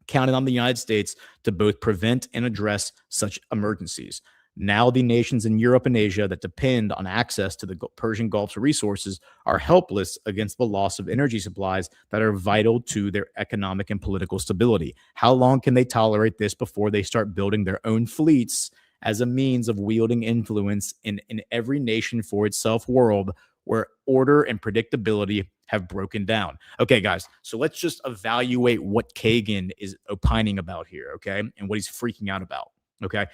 counted on the United States to both prevent and address such emergencies. Now the nations in Europe and Asia that depend on access to the Persian Gulf's resources are helpless against the loss of energy supplies that are vital to their economic and political stability. How long can they tolerate this before they start building their own fleets as a means of wielding influence in every nation for itself world where order and predictability have broken down? Okay, guys, so let's just evaluate what Kagan is opining about here, okay, and what he's freaking out about, okay?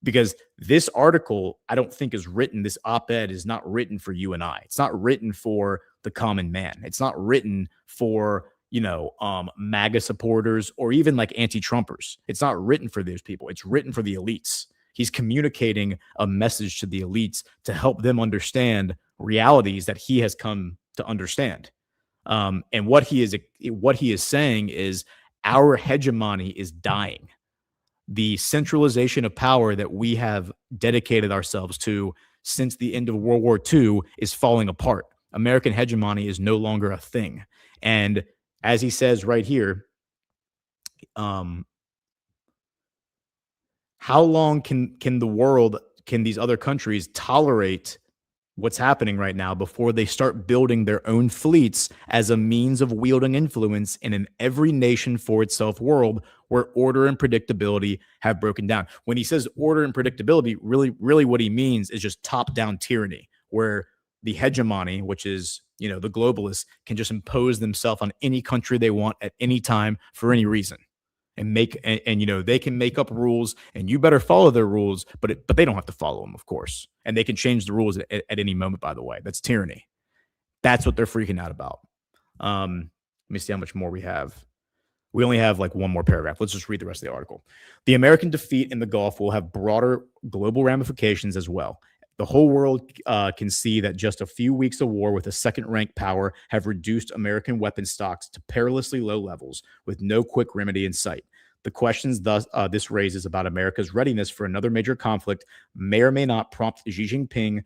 Because this article, I don't think is written, this op-ed is not written for you and I. It's not written for the common man. It's not written for, MAGA supporters or even like anti-Trumpers. It's not written for those people. It's written for the elites. He's communicating a message to the elites to help them understand realities that he has come to understand. And what he is saying is our hegemony is dying. The centralization of power that we have dedicated ourselves to since the end of World War II is falling apart. American hegemony is no longer a thing. And as he says right here, how long can these other countries tolerate what's happening right now before they start building their own fleets as a means of wielding influence in an every nation for itself world where order and predictability have broken down? When he says order and predictability, really what he means is just top-down tyranny, where the hegemony, which is, the globalists, can just impose themselves on any country they want at any time for any reason. And they can make up rules and you better follow their rules, but they don't have to follow them, of course. And they can change the rules at any moment, by the way. That's tyranny. That's what they're freaking out about. Let me see how much more we have. We only have like one more paragraph. Let's just read the rest of the article. The American defeat in the Gulf will have broader global ramifications as well. The whole world can see that just a few weeks of war with a second-ranked power have reduced American weapon stocks to perilously low levels with no quick remedy in sight. The questions this raises about America's readiness for another major conflict may or may not prompt Xi Jinping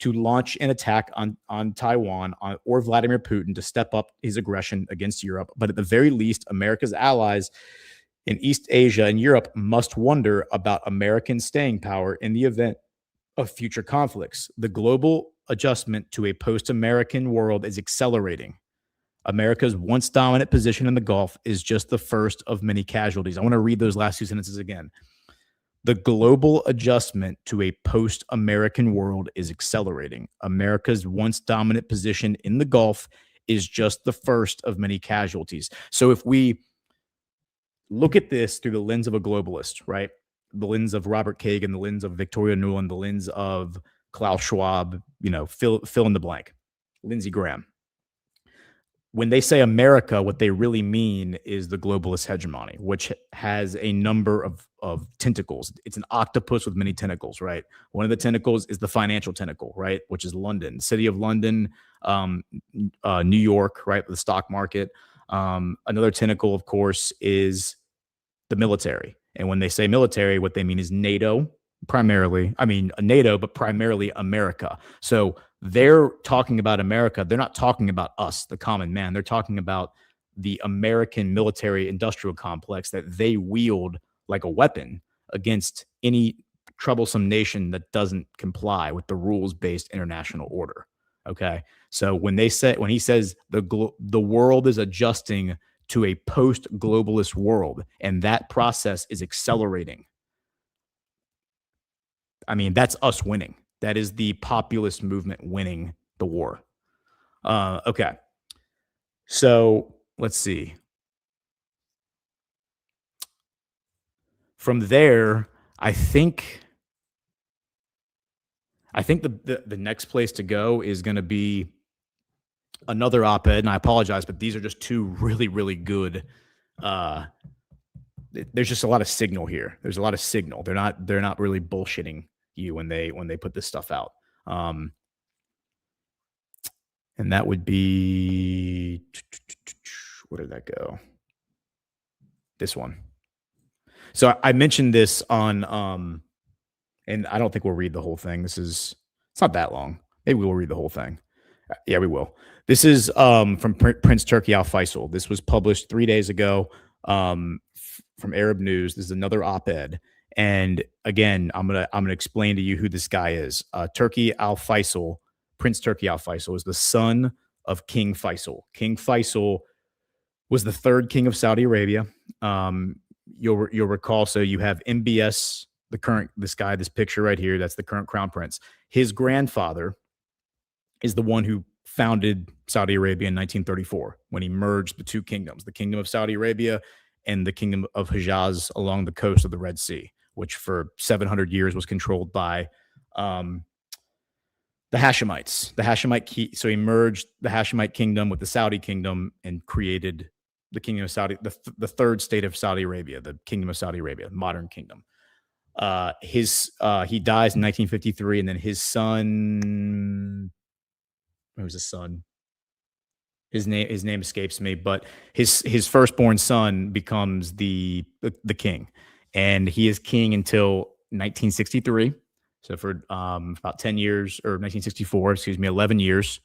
to launch an attack on Taiwan or Vladimir Putin to step up his aggression against Europe. But at the very least, America's allies in East Asia and Europe must wonder about American staying power in the event of future conflicts. The global adjustment to a post-American world is accelerating. America's once dominant position in the Gulf is just the first of many casualties. I want to read those last two sentences again. The global adjustment to a post-American world is accelerating. America's once dominant position in the Gulf is just the first of many casualties. So if we look at this through the lens of a globalist, right? the lens of Robert Kagan, the lens of Victoria Nuland, the lens of Klaus Schwab, fill in the blank, Lindsey Graham. When they say America, what they really mean is the globalist hegemony, which has a number of tentacles. It's an octopus with many tentacles, right? One of the tentacles is the financial tentacle, right? Which is London, city of London, New York, right? The stock market. Another tentacle, of course, is the military. And when they say military, what they mean is NATO, primarily. I mean, NATO, but primarily America. So they're talking about America. They're not talking about us, the common man. They're talking about the American military industrial complex that they wield like a weapon against any troublesome nation that doesn't comply with the rules-based international order. Okay. So when he says the world is adjusting to a post-globalist world, and that process is accelerating, I mean, that's us winning. That is the populist movement winning the war. Okay. So let's see. From there, I think the next place to go is going to be another op-ed, and I apologize, but these are just two really, really good. There's just a lot of signal here. There's a lot of signal. They're not really bullshitting you when they put this stuff out. And that would be, where did that go? This one. So I mentioned this on, and I don't think we'll read the whole thing. It's not that long. Maybe we'll read the whole thing. Yeah, we will. This is from Prince Turki al-Faisal. This was published 3 days ago from Arab News. This is another op-ed. And again, I'm gonna explain to you who this guy is. Turki al-Faisal, Prince Turki al-Faisal, is the son of King Faisal. King Faisal was the third king of Saudi Arabia. You'll recall. So you have MBS, this picture right here. That's the current crown prince. His grandfather is the one who founded Saudi Arabia in 1934 when he merged the two kingdoms, the kingdom of Saudi Arabia and the kingdom of Hijaz along the coast of the Red Sea, which for 700 years was controlled by the Hashemites. So he merged the Hashemite kingdom with the Saudi kingdom and created the kingdom of Saudi, the third state of Saudi Arabia, the kingdom of Saudi Arabia, modern kingdom. He dies in 1953, and then his son, who was his son? His name escapes me, but his firstborn son becomes the king, and he is king until 1963. So for about 10 years, or 1964, 11 years.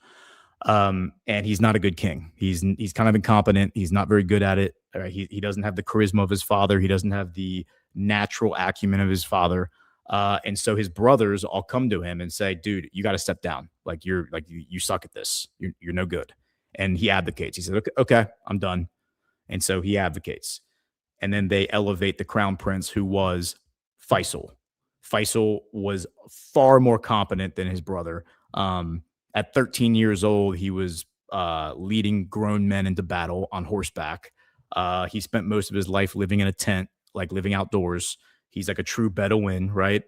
And he's not a good king. He's kind of incompetent. He's not very good at it. He doesn't have the charisma of his father. He doesn't have the natural acumen of his father. And so his brothers all come to him and say, dude, you got to step down. You suck at this. You're no good. And he advocates. He said, okay, I'm done. And so he advocates. And then they elevate the crown prince, who was Faisal. Faisal was far more competent than his brother. At 13 years old, he was leading grown men into battle on horseback. He spent most of his life living in a tent, like living outdoors. He's like a true Bedouin, right?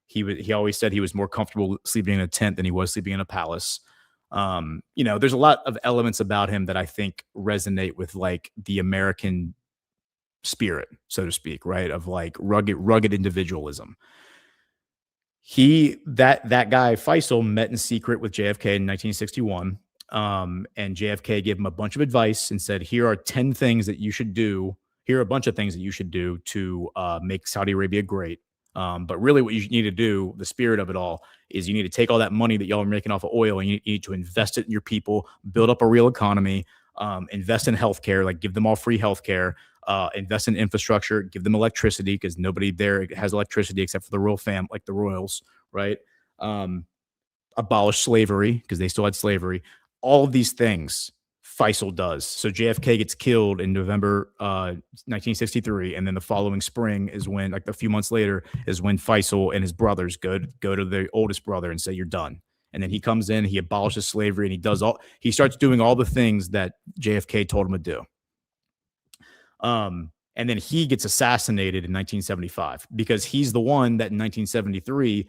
He always said he was more comfortable sleeping in a tent than he was sleeping in a palace. There's a lot of elements about him that I think resonate with like the American spirit, so to speak, right? Of like rugged individualism. That guy Faisal met in secret with JFK in 1961. And JFK gave him a bunch of advice and said, here are 10 things that you should do. Here are a bunch of things that you should do to make Saudi Arabia great. But really what you need to do, the spirit of it all, is you need to take all that money that y'all are making off of oil and you need to invest it in your people, build up a real economy, invest in healthcare, like give them all free healthcare, invest in infrastructure, give them electricity because nobody there has electricity except for the royal fam, like the royals, right? Abolish slavery because they still had slavery. All of these things Faisal does. So JFK gets killed in November 1963, and then the following spring is when, like a few months later, is when Faisal and his brothers go to their oldest brother and say, "You're done." And then he comes in, he abolishes slavery, and he starts doing all the things that JFK told him to do. And then he gets assassinated in 1975 because he's the one that in 1973,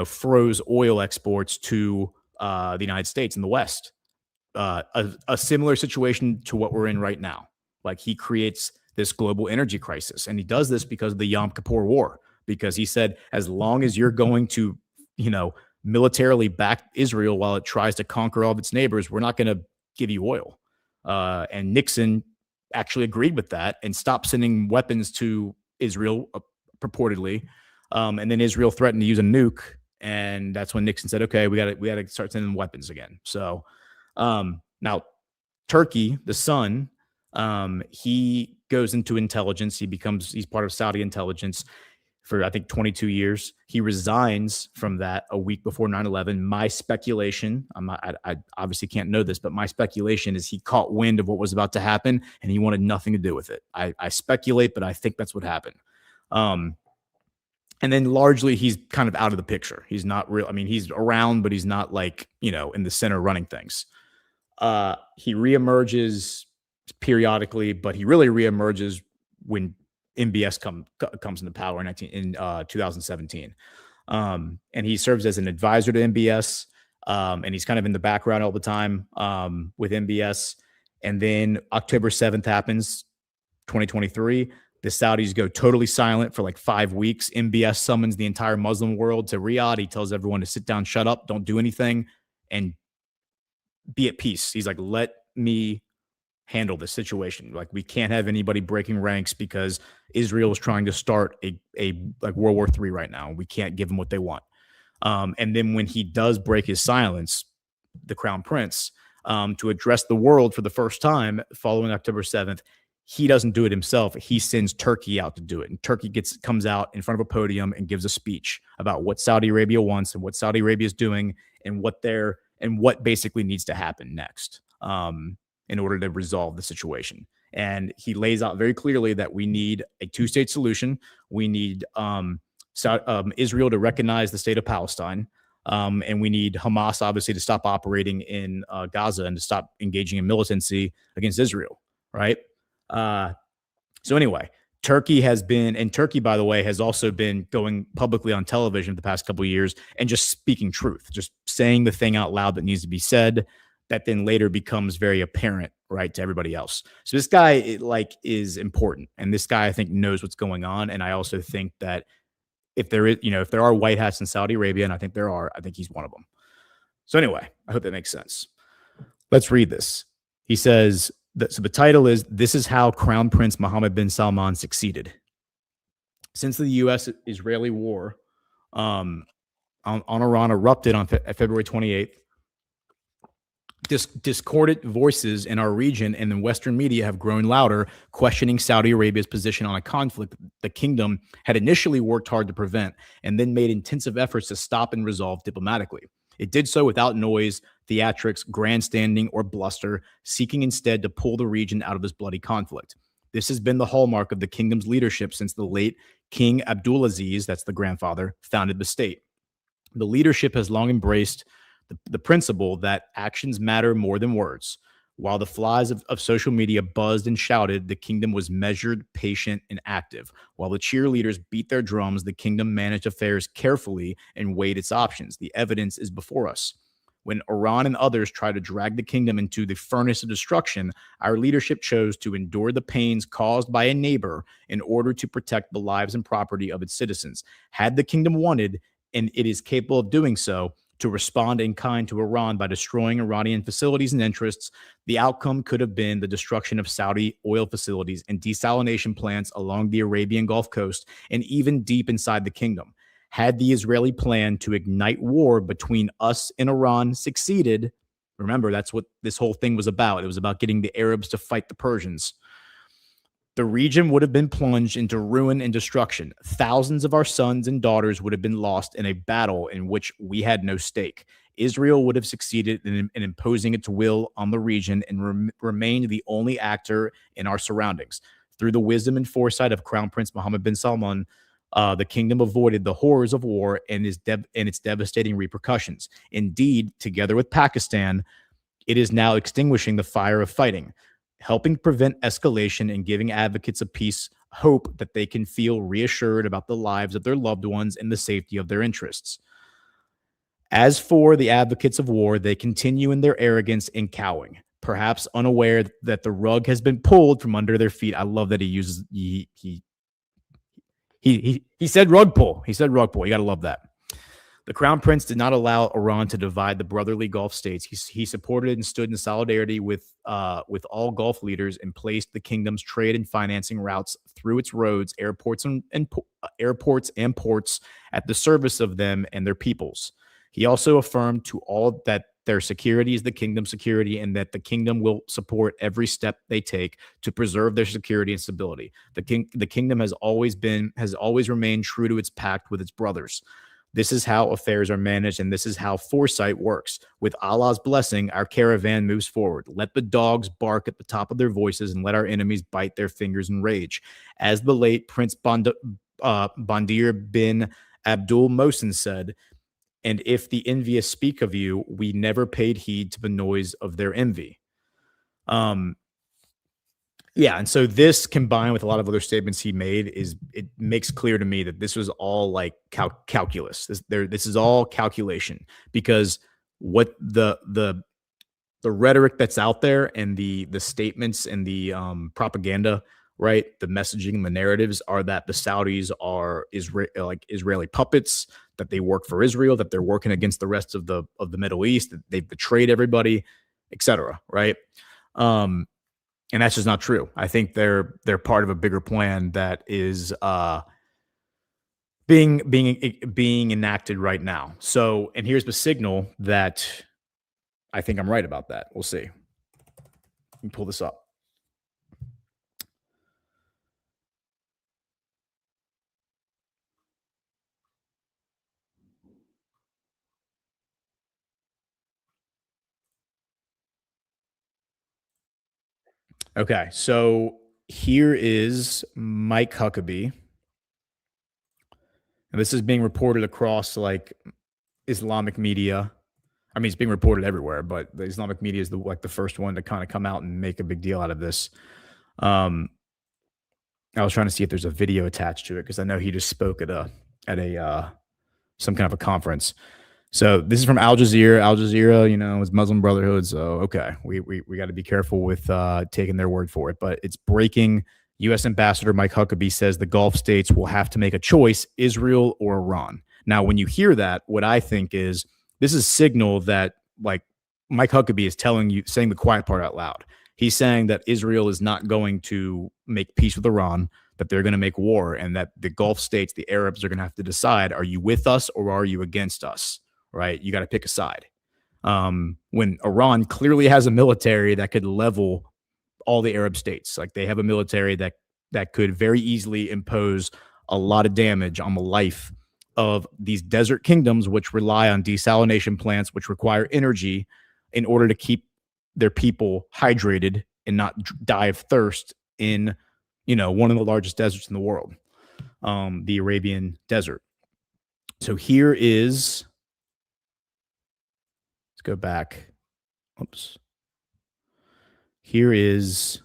froze oil exports to the United States in the West. A similar situation to what we're in right now. Like, he creates this global energy crisis, and he does this because of the Yom Kippur War, because he said, as long as you're going to, militarily back Israel while it tries to conquer all of its neighbors, we're not going to give you oil. And Nixon actually agreed with that and stopped sending weapons to Israel, purportedly. And then Israel threatened to use a nuke, and that's when Nixon said, "Okay, we got to start sending weapons again." So now, Turki, the son, he goes into intelligence. He's part of Saudi intelligence for, I think, 22 years. He resigns from that a week before 9/11. My speculation, I obviously can't know this, but my speculation is he caught wind of what was about to happen and he wanted nothing to do with it. I speculate, but I think that's what happened. And then largely he's kind of out of the picture. He's not real. I mean, he's around, but he's not like, in the center running things. He reemerges periodically, but he really reemerges when MBS comes into power in 2017. And he serves as an advisor to MBS. And he's kind of in the background all the time with MBS. And then October 7th happens, 2023. The Saudis go totally silent for like 5 weeks. MBS summons the entire Muslim world to Riyadh. He tells everyone to sit down, shut up, don't do anything, and be at peace. He's like, let me handle this situation. Like, we can't have anybody breaking ranks because Israel is trying to start a like World War III right now. We can't give them what they want. And then when he does break his silence, the Crown Prince, to address the world for the first time following October 7th, he doesn't do it himself. He sends Turki out to do it. And Turki comes out in front of a podium and gives a speech about what Saudi Arabia wants and what Saudi Arabia is doing and what basically needs to happen next in order to resolve the situation. And he lays out very clearly that we need a two-state solution. We need Israel to recognize the state of Palestine. And we need Hamas, obviously, to stop operating in Gaza and to stop engaging in militancy against Israel, right? So anyway, Turki, by the way, has also been going publicly on television for the past couple of years and just speaking truth, just saying the thing out loud that needs to be said, that then later becomes very apparent, right, to everybody else. So this guy is important, and this guy, I think, knows what's going on. And I also think that if there are white hats in Saudi Arabia, and I think there are, I think he's one of them. So anyway, I hope that makes sense. Let's read this. He says, so the title is, "This is how Crown Prince Mohammed bin Salman succeeded." Since the U.S.-Israeli war on Iran erupted on February 28th, discordant voices in our region and in Western media have grown louder, questioning Saudi Arabia's position on a conflict the kingdom had initially worked hard to prevent and then made intensive efforts to stop and resolve diplomatically. It did so without noise, theatrics, grandstanding, or bluster, seeking instead to pull the region out of this bloody conflict. This has been the hallmark of the kingdom's leadership since the late King Abdulaziz, that's the grandfather, founded the state. The leadership has long embraced the principle that actions matter more than words. While the flies of social media buzzed and shouted, the kingdom was measured, patient, and active. While the cheerleaders beat their drums, the kingdom managed affairs carefully and weighed its options. The evidence is before us. When Iran and others tried to drag the kingdom into the furnace of destruction, our leadership chose to endure the pains caused by a neighbor in order to protect the lives and property of its citizens. Had the kingdom wanted, and it is capable of doing so, to respond in kind to Iran by destroying Iranian facilities and interests, the outcome could have been the destruction of Saudi oil facilities and desalination plants along the Arabian Gulf Coast and even deep inside the kingdom. Had the Israeli plan to ignite war between us and Iran succeeded, remember, that's what this whole thing was about. It was about getting the Arabs to fight the Persians. The region would have been plunged into ruin and destruction. Thousands of our sons and daughters would have been lost in a battle in which we had no stake. Israel would have succeeded in imposing its will on the region and remained the only actor in our surroundings. Through the wisdom and foresight of Crown Prince Mohammed bin Salman, the kingdom avoided the horrors of war and its devastating repercussions. Indeed, together with Pakistan, it is now extinguishing the fire of fighting. helping prevent escalation and giving advocates of peace hope that they can feel reassured about the lives of their loved ones and the safety of their interests. As for the advocates of war, they continue in their arrogance and cowing, perhaps unaware that the rug has been pulled from under their feet. I love that he uses he said rug pull. He said rug pull. You got to love that. The Crown Prince did not allow Iran to divide the brotherly Gulf states. He supported and stood in solidarity with all Gulf leaders and placed the kingdom's trade and financing routes through its roads, airports, and ports at the service of them and their peoples. He also affirmed to all that their security is the kingdom's security and that the kingdom will support every step they take to preserve their security and stability. The kingdom has always remained true to its pact with its brothers. This is how affairs are managed, and this is how foresight works. With Allah's blessing, our caravan moves forward. Let the dogs bark at the top of their voices, and let our enemies bite their fingers in rage. As the late Prince Bandir bin Abdul Mohsen said, and if the envious speak of you, we never paid heed to the noise of their envy. Yeah, and so this combined with a lot of other statements he made it makes clear to me that this was all like calculus. This is all calculation, because what the rhetoric that's out there and the statements and the propaganda, right? The messaging, the narratives are that the Saudis are Israeli puppets, that they work for Israel, that they're working against the rest of the Middle East, that they've betrayed everybody, etc. Right? And that's just not true. I think they're part of a bigger plan that is being enacted right now. So, and here's the signal that I think I'm right about that. We'll see. Let me pull this up. Okay, so here is Mike Huckabee. And this is being reported across like Islamic media. I mean, it's being reported everywhere, but the Islamic media is the first one to kind of come out and make a big deal out of this. I was trying to see if there's a video attached to it, because I know he just spoke at some kind of a conference. So this is from Al Jazeera. Al Jazeera, is Muslim Brotherhood. So, okay, we got to be careful with taking their word for it. But it's breaking. U.S. Ambassador Mike Huckabee says the Gulf states will have to make a choice, Israel or Iran. Now, when you hear that, what I think is this is signal that like Mike Huckabee is saying the quiet part out loud. He's saying that Israel is not going to make peace with Iran, that they're going to make war, and that the Gulf states, the Arabs, are going to have to decide, are you with us or are you against us? Right? You got to pick a side. When Iran clearly has a military that could level all the Arab states, like they have a military that could very easily impose a lot of damage on the life of these desert kingdoms, which rely on desalination plants, which require energy in order to keep their people hydrated and not die of thirst in, one of the largest deserts in the world, the Arabian Desert. So here is. Go back. Oops. Here is.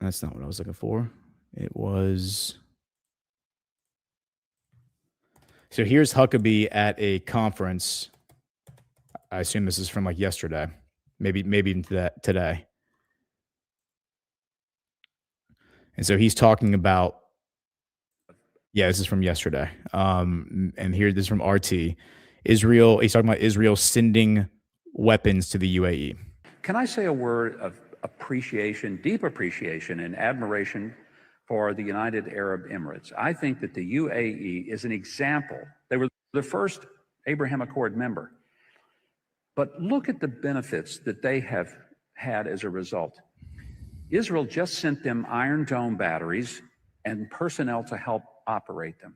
That's not what I was looking for. It was. So here's Huckabee at a conference. I assume this is from like yesterday, maybe even today. And so he's talking about. Yeah, this is from yesterday. And here, this is from RT. Israel, he's talking about Israel sending weapons to the UAE. Can I say a word of appreciation, deep appreciation and admiration for the United Arab Emirates? I think that the UAE is an example. They were the first Abraham Accord member. But look at the benefits that they have had as a result. Israel just sent them Iron Dome batteries and personnel to help operate them.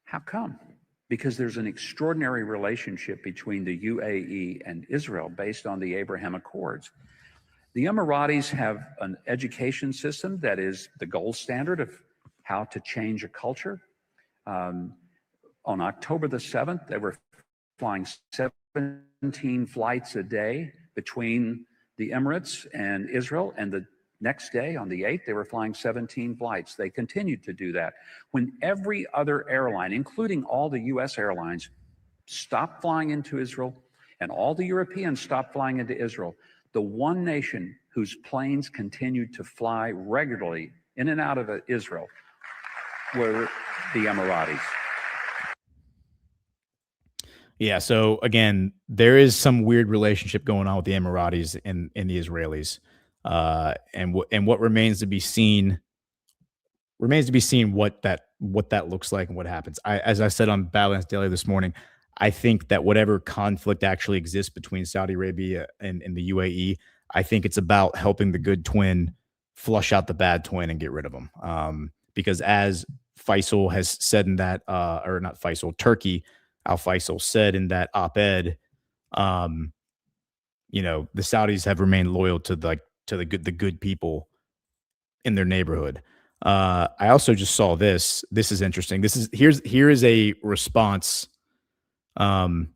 How come? Because there's an extraordinary relationship between the UAE and Israel based on the Abraham Accords. The Emiratis have an education system that is the gold standard of how to change a culture. On October the 7th, they were flying 17 flights a day between the Emirates and Israel, and the next day, on the 8th, they were flying 17 flights. They continued to do that. When every other airline, including all the US airlines, stopped flying into Israel, and all the Europeans stopped flying into Israel, the one nation whose planes continued to fly regularly in and out of Israel were the Emiratis. Yeah, so again, there is some weird relationship going on with the Emiratis and the Israelis, and what remains to be seen what that looks like and what happens. As I said on Badlands Daily this morning, I think that whatever conflict actually exists between Saudi Arabia and the UAE, I think it's about helping the good twin flush out the bad twin and get rid of them. Because as Faisal has said in that, or not Faisal, Turki, al-Faisal said in that op-ed, the Saudis have remained loyal to the good people in their neighborhood. I also just saw this. This is interesting. Here is a response to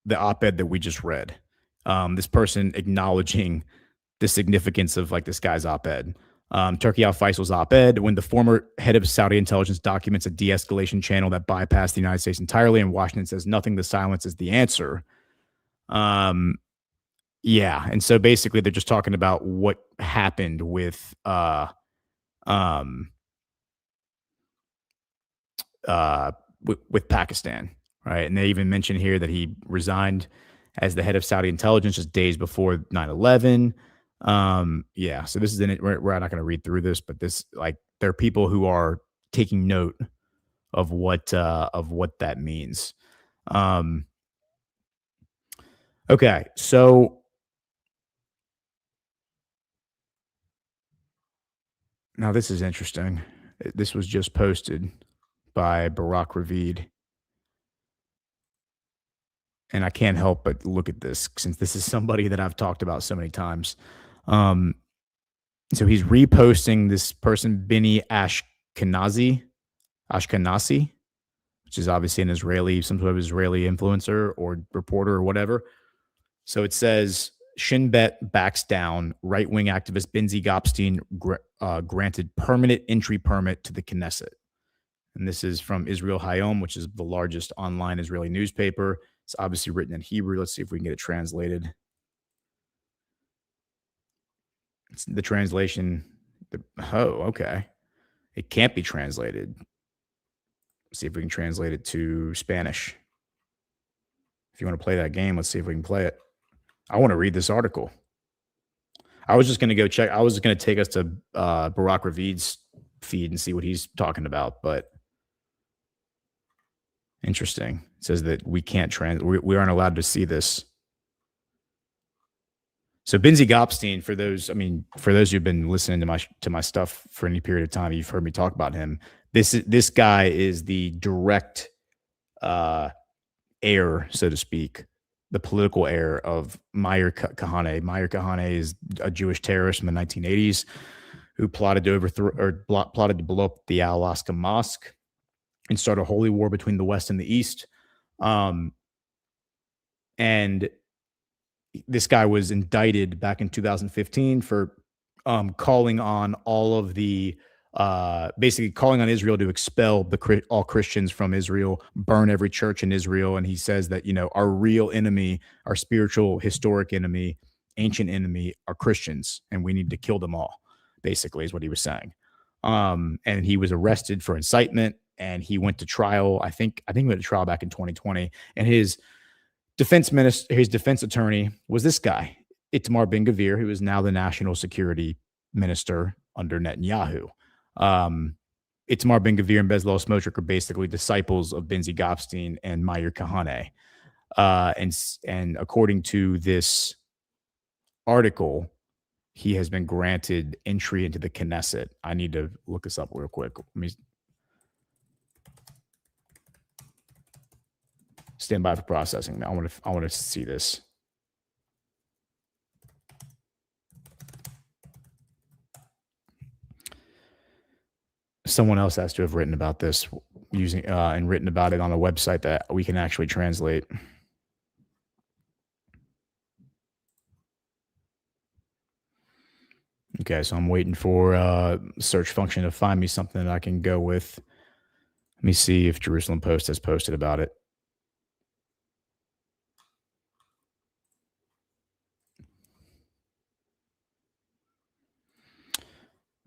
the op-ed that we just read. This person acknowledging the significance of this guy's op-ed. Turki al-Faisal's op-ed, when the former head of Saudi intelligence documents a de-escalation channel that bypassed the United States entirely, and Washington says nothing but silence is the answer. Yeah, and so basically they're just talking about what happened with Pakistan, right? And they even mention here that he resigned as the head of Saudi intelligence just days before 9/11. Yeah, so this is in it. We're not going to read through this, but this, there are people who are taking note of what that means. Okay, so now this is interesting. This was just posted by Barack Ravid. And I can't help but look at this, since this is somebody that I've talked about so many times. So he's reposting this person, Bini Ashkenazi, which is obviously some sort of Israeli influencer or reporter or whatever. So it says, Shin Bet backs down. Right-wing activist Lindsey Graham granted permanent entry permit to the Knesset. And this is from Israel Hayom, which is the largest online Israeli newspaper. It's obviously written in Hebrew. Let's see if we can get it translated. It's the translation. Okay. It can't be translated. Let's see if we can translate it to Spanish. If you want to play that game, let's see if we can play it. I want to read this article. I was just going to go check. I was going to take us to Barack Ravid's feed and see what he's talking about, but interesting. It says that we can't we aren't allowed to see this. So Lindsey Graham, for those who've been listening to my stuff for any period of time, you've heard me talk about him. This guy is the direct heir, so to speak, the political heir of Meir Kahane. Meir Kahane is a Jewish terrorist from the 1980s who plotted to blow up the Al-Aqsa Mosque and start a holy war between the West and the East. And this guy was indicted back in 2015 for calling on all of the basically calling on Israel to expel all Christians from Israel, burn every church in Israel. And he says that, our real enemy, our spiritual, historic enemy, ancient enemy are Christians, and we need to kill them all, basically, is what he was saying. And he was arrested for incitement, and he went to trial. I think he went to trial back in 2020. And his defense attorney was this guy, Itamar Ben-Gvir, who is now the national security minister under Netanyahu. Itamar Ben-Gvir and Bezalel Smotrich are basically disciples of Lindsey Graham and Meir Kahane. And according to this article, he has been granted entry into the Knesset. I need to look this up real quick. Let me stand by for processing. I want to see this. Someone else has to have written about this and written about it on a website that we can actually translate. Okay, so I'm waiting for search function to find me something that I can go with. Let me see if Jerusalem Post has posted about it.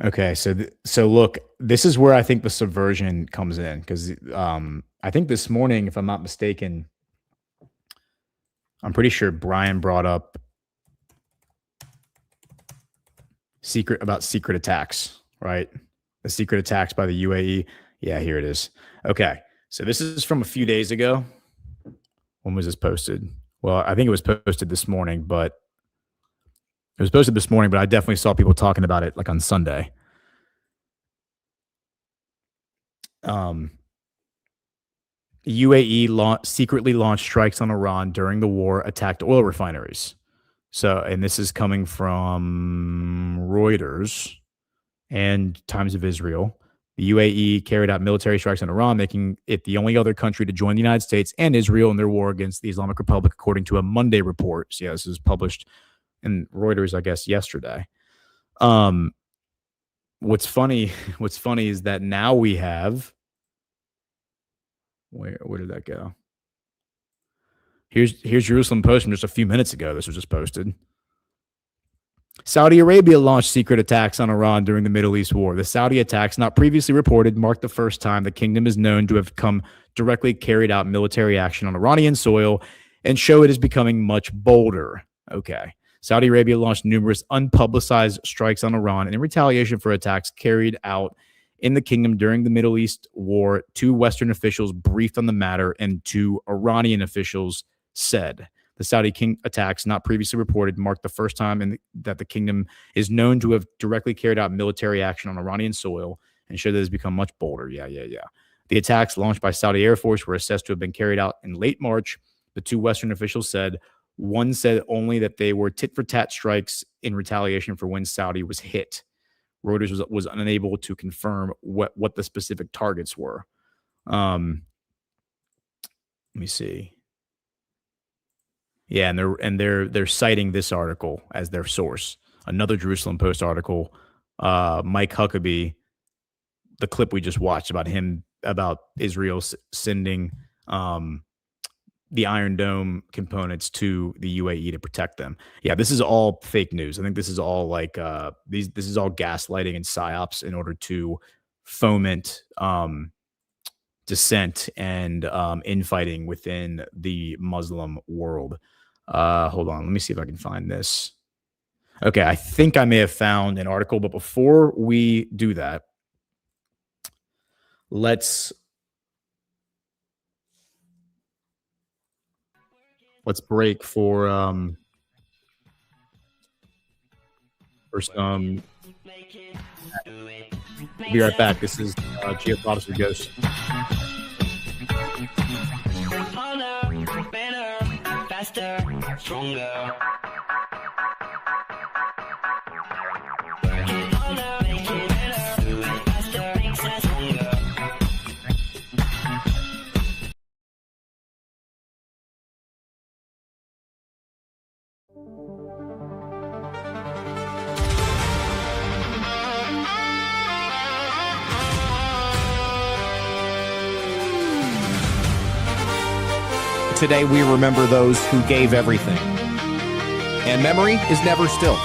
Okay, so look, this is where I think the subversion comes in, because I think this morning, if I'm not mistaken, I'm pretty sure Brian brought up secret attacks, right? The secret attacks by the UAE. Yeah, here it is. Okay, so this is from a few days ago. When was this posted? Well, I think it was posted this morning, but I definitely saw people talking about it like on Sunday. UAE secretly launched strikes on Iran during the war, attacked oil refineries. So, and this is coming from Reuters and Times of Israel. The UAE carried out military strikes on Iran, making it the only other country to join the United States and Israel in their war against the Islamic Republic, according to a Monday report. So, yeah, this was published in Reuters, I guess, yesterday. What's funny is that now we have, where did that go? Here's Jerusalem Post from just a few minutes ago. This was just posted. Saudi Arabia launched secret attacks on Iran during the Middle East war. The Saudi attacks, not previously reported, marked the first time the kingdom is known to have directly carried out military action on Iranian soil, and show it is becoming much bolder. Okay. Saudi Arabia launched numerous unpublicized strikes on Iran in retaliation for attacks carried out in the kingdom during the Middle East war. 2 Western officials briefed on the matter, and 2 Iranian officials said the Saudi king attacks, not previously reported, marked the first time that the kingdom is known to have directly carried out military action on Iranian soil, and show that it has become much bolder. Yeah. The attacks launched by Saudi Air Force were assessed to have been carried out in late March. The 2 Western officials said. One said only that they were tit-for-tat strikes in retaliation for when Saudi was hit. Reuters was unable to confirm what the specific targets were. Let me see. Yeah, and they're citing this article as their source. Another Jerusalem Post article. Mike Huckabee, the clip we just watched about Israel sending the Iron Dome components to the UAE to protect them. Yeah, this is all fake news. I think this is all like this is all gaslighting and psyops in order to foment dissent and infighting within the Muslim world. Hold on, let me see if I can find this. Okay, I think I may have found an article, but before we do that, let's break for some. We'll be right back. This is Geopolitics with Ghost. Better, faster, stronger. Today we remember those who gave everything. And memory is never still.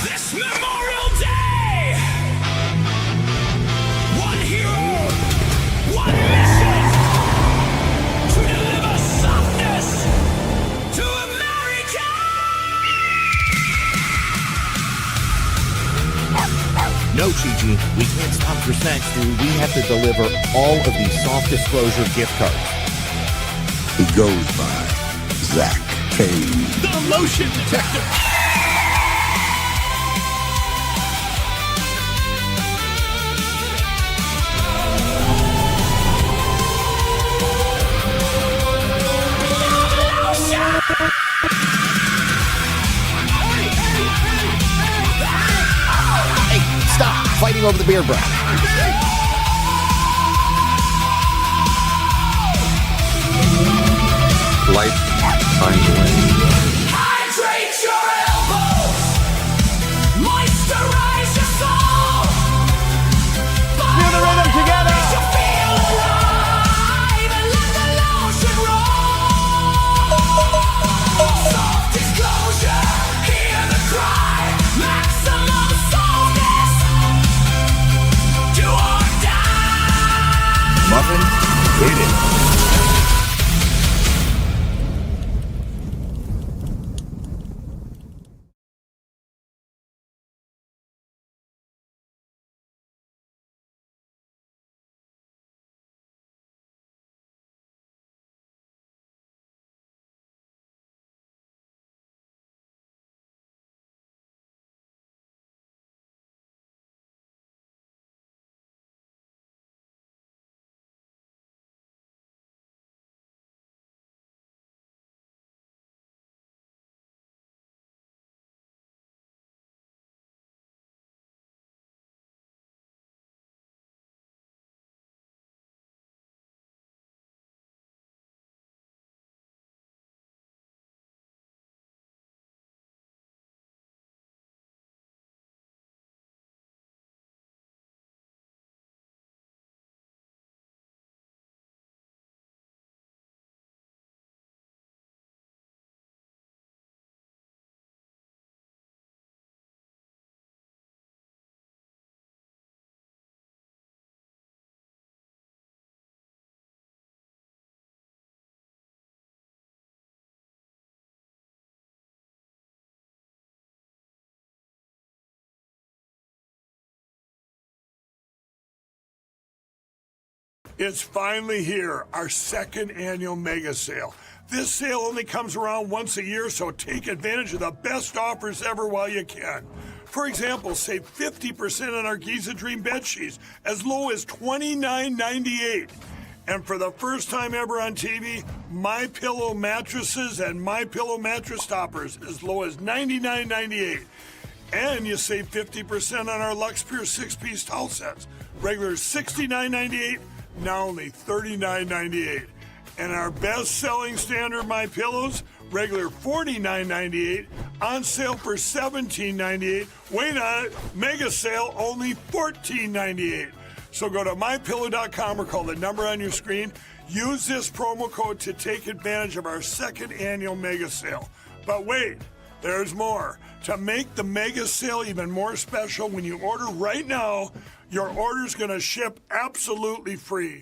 This Memorial Day! One hero, one mission! To deliver softness to America! No, Chi-Chi, we can't stop for snacks, dude. We have to deliver all of these soft disclosure gift cards. He goes by Zach Kane. The motion detector! Hey, stop fighting over the beard brush. Life finds a way. Hydrate your elbows! nothing? Hit it. It's finally here, our second annual mega sale. This sale only comes around once a year, so take advantage of the best offers ever while you can. For example, save 50% on our Giza Dream bed sheets, as low as $29.98. And for the first time ever on TV, MyPillow mattresses and MyPillow mattress toppers, as low as $99.98. And you save 50% on our Lux Pure 6-piece towel sets, regular $69.98. Now only $39.98. And our best-selling standard MyPillows, regular $49.98, on sale for $17.98. Wait on it, mega sale, only $14.98. So go to MyPillow.com or call the number on your screen. Use this promo code to take advantage of our second annual mega sale. But wait, there's more. To make the mega sale even more special, when you order right now, your order's going to ship absolutely free.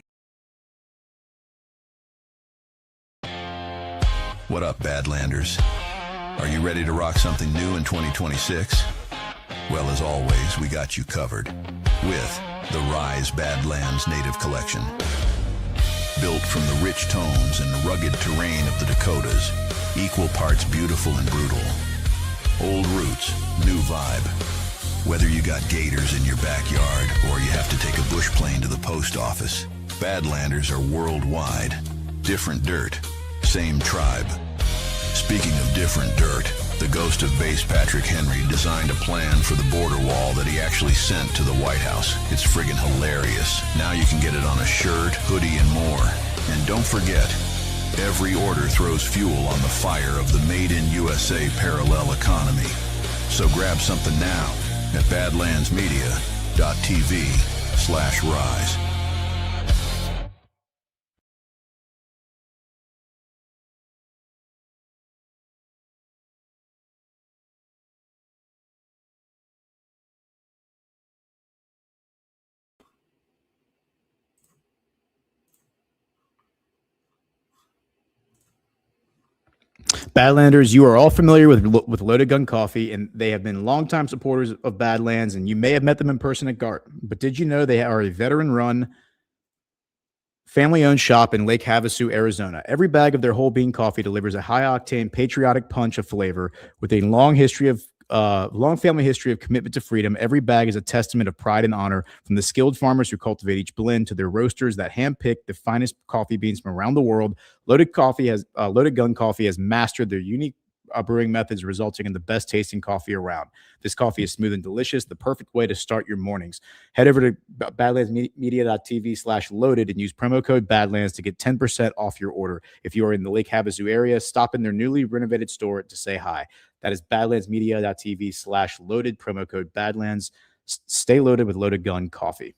What up, Badlanders? Are you ready to rock something new in 2026? Well, as always, we got you covered with the Rise Badlands Native Collection. Built from the rich tones and rugged terrain of the Dakotas, equal parts beautiful and brutal. Old roots, new vibe. Whether you got gators in your backyard or you have to take a bush plane to the post office, Badlanders are worldwide. Different dirt, same tribe. Speaking of different dirt, the ghost of Base Patrick Henry designed a plan for the border wall that he actually sent to the White House. It's friggin' hilarious. Now you can get it on a shirt, hoodie, and more. And don't forget, every order throws fuel on the fire of the Made in USA parallel economy. So grab something now at badlandsmedia.tv/rise. Badlanders, you are all familiar with Loaded Gun Coffee, and they have been longtime supporters of Badlands, and you may have met them in person at GART. But did you know they are a veteran-run, family-owned shop in Lake Havasu, Arizona? Every bag of their whole bean coffee delivers a high-octane, patriotic punch of flavor with a long family history of commitment to freedom. Every bag is a testament of pride and honor, from the skilled farmers who cultivate each blend to their roasters that handpick the finest coffee beans from around the world. Loaded Gun Coffee has mastered their unique brewing methods, resulting in the best tasting coffee around. This coffee is smooth and delicious, the perfect way to start your mornings. Head over to badlandsmedia.tv/loaded and use promo code Badlands to get 10% off your order. If you are in the Lake Havasu area, stop in their newly renovated store to say hi. That is badlandsmedia.tv/loaded, promo code Badlands. Stay loaded with Loaded Gun Coffee.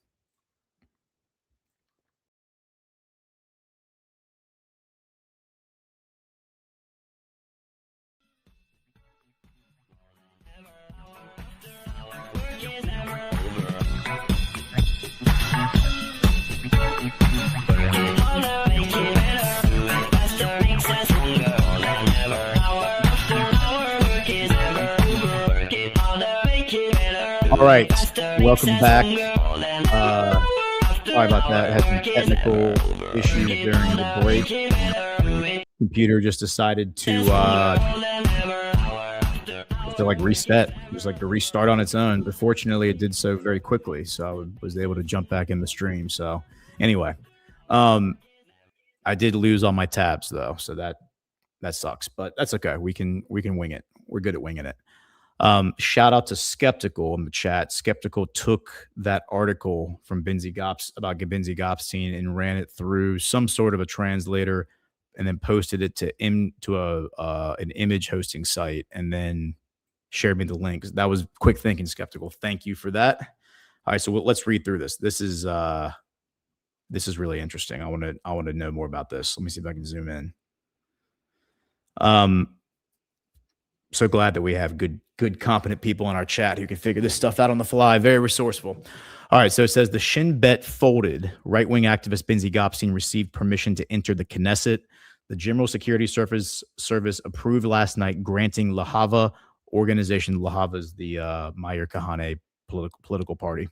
But All right, welcome back. Sorry about that. Had some technical issues during the break. Computer just decided to like reset, just like to restart on its own. But fortunately, it did so very quickly, so I was able to jump back in the stream. So anyway, I did lose all my tabs though, so that sucks. But that's okay. We can wing it. We're good at winging it. Shout out to Skeptical in the chat. Skeptical took that article from about Binzi Gopstein and ran it through some sort of a translator, and then posted it to an image hosting site, and then shared me the links. That was quick thinking, Skeptical. Thank you for that. All right, so let's read through this. This is really interesting. I want to know more about this. Let me see if I can zoom in. So glad that we have good, competent people in our chat who can figure this stuff out on the fly. Very resourceful. All right, so it says the Shin Bet folded. Right-wing activist Binzi Gopstein received permission to enter the Knesset. The General Security Service approved last night, granting Lahava organization. Lahava is the Meir Kahane political party.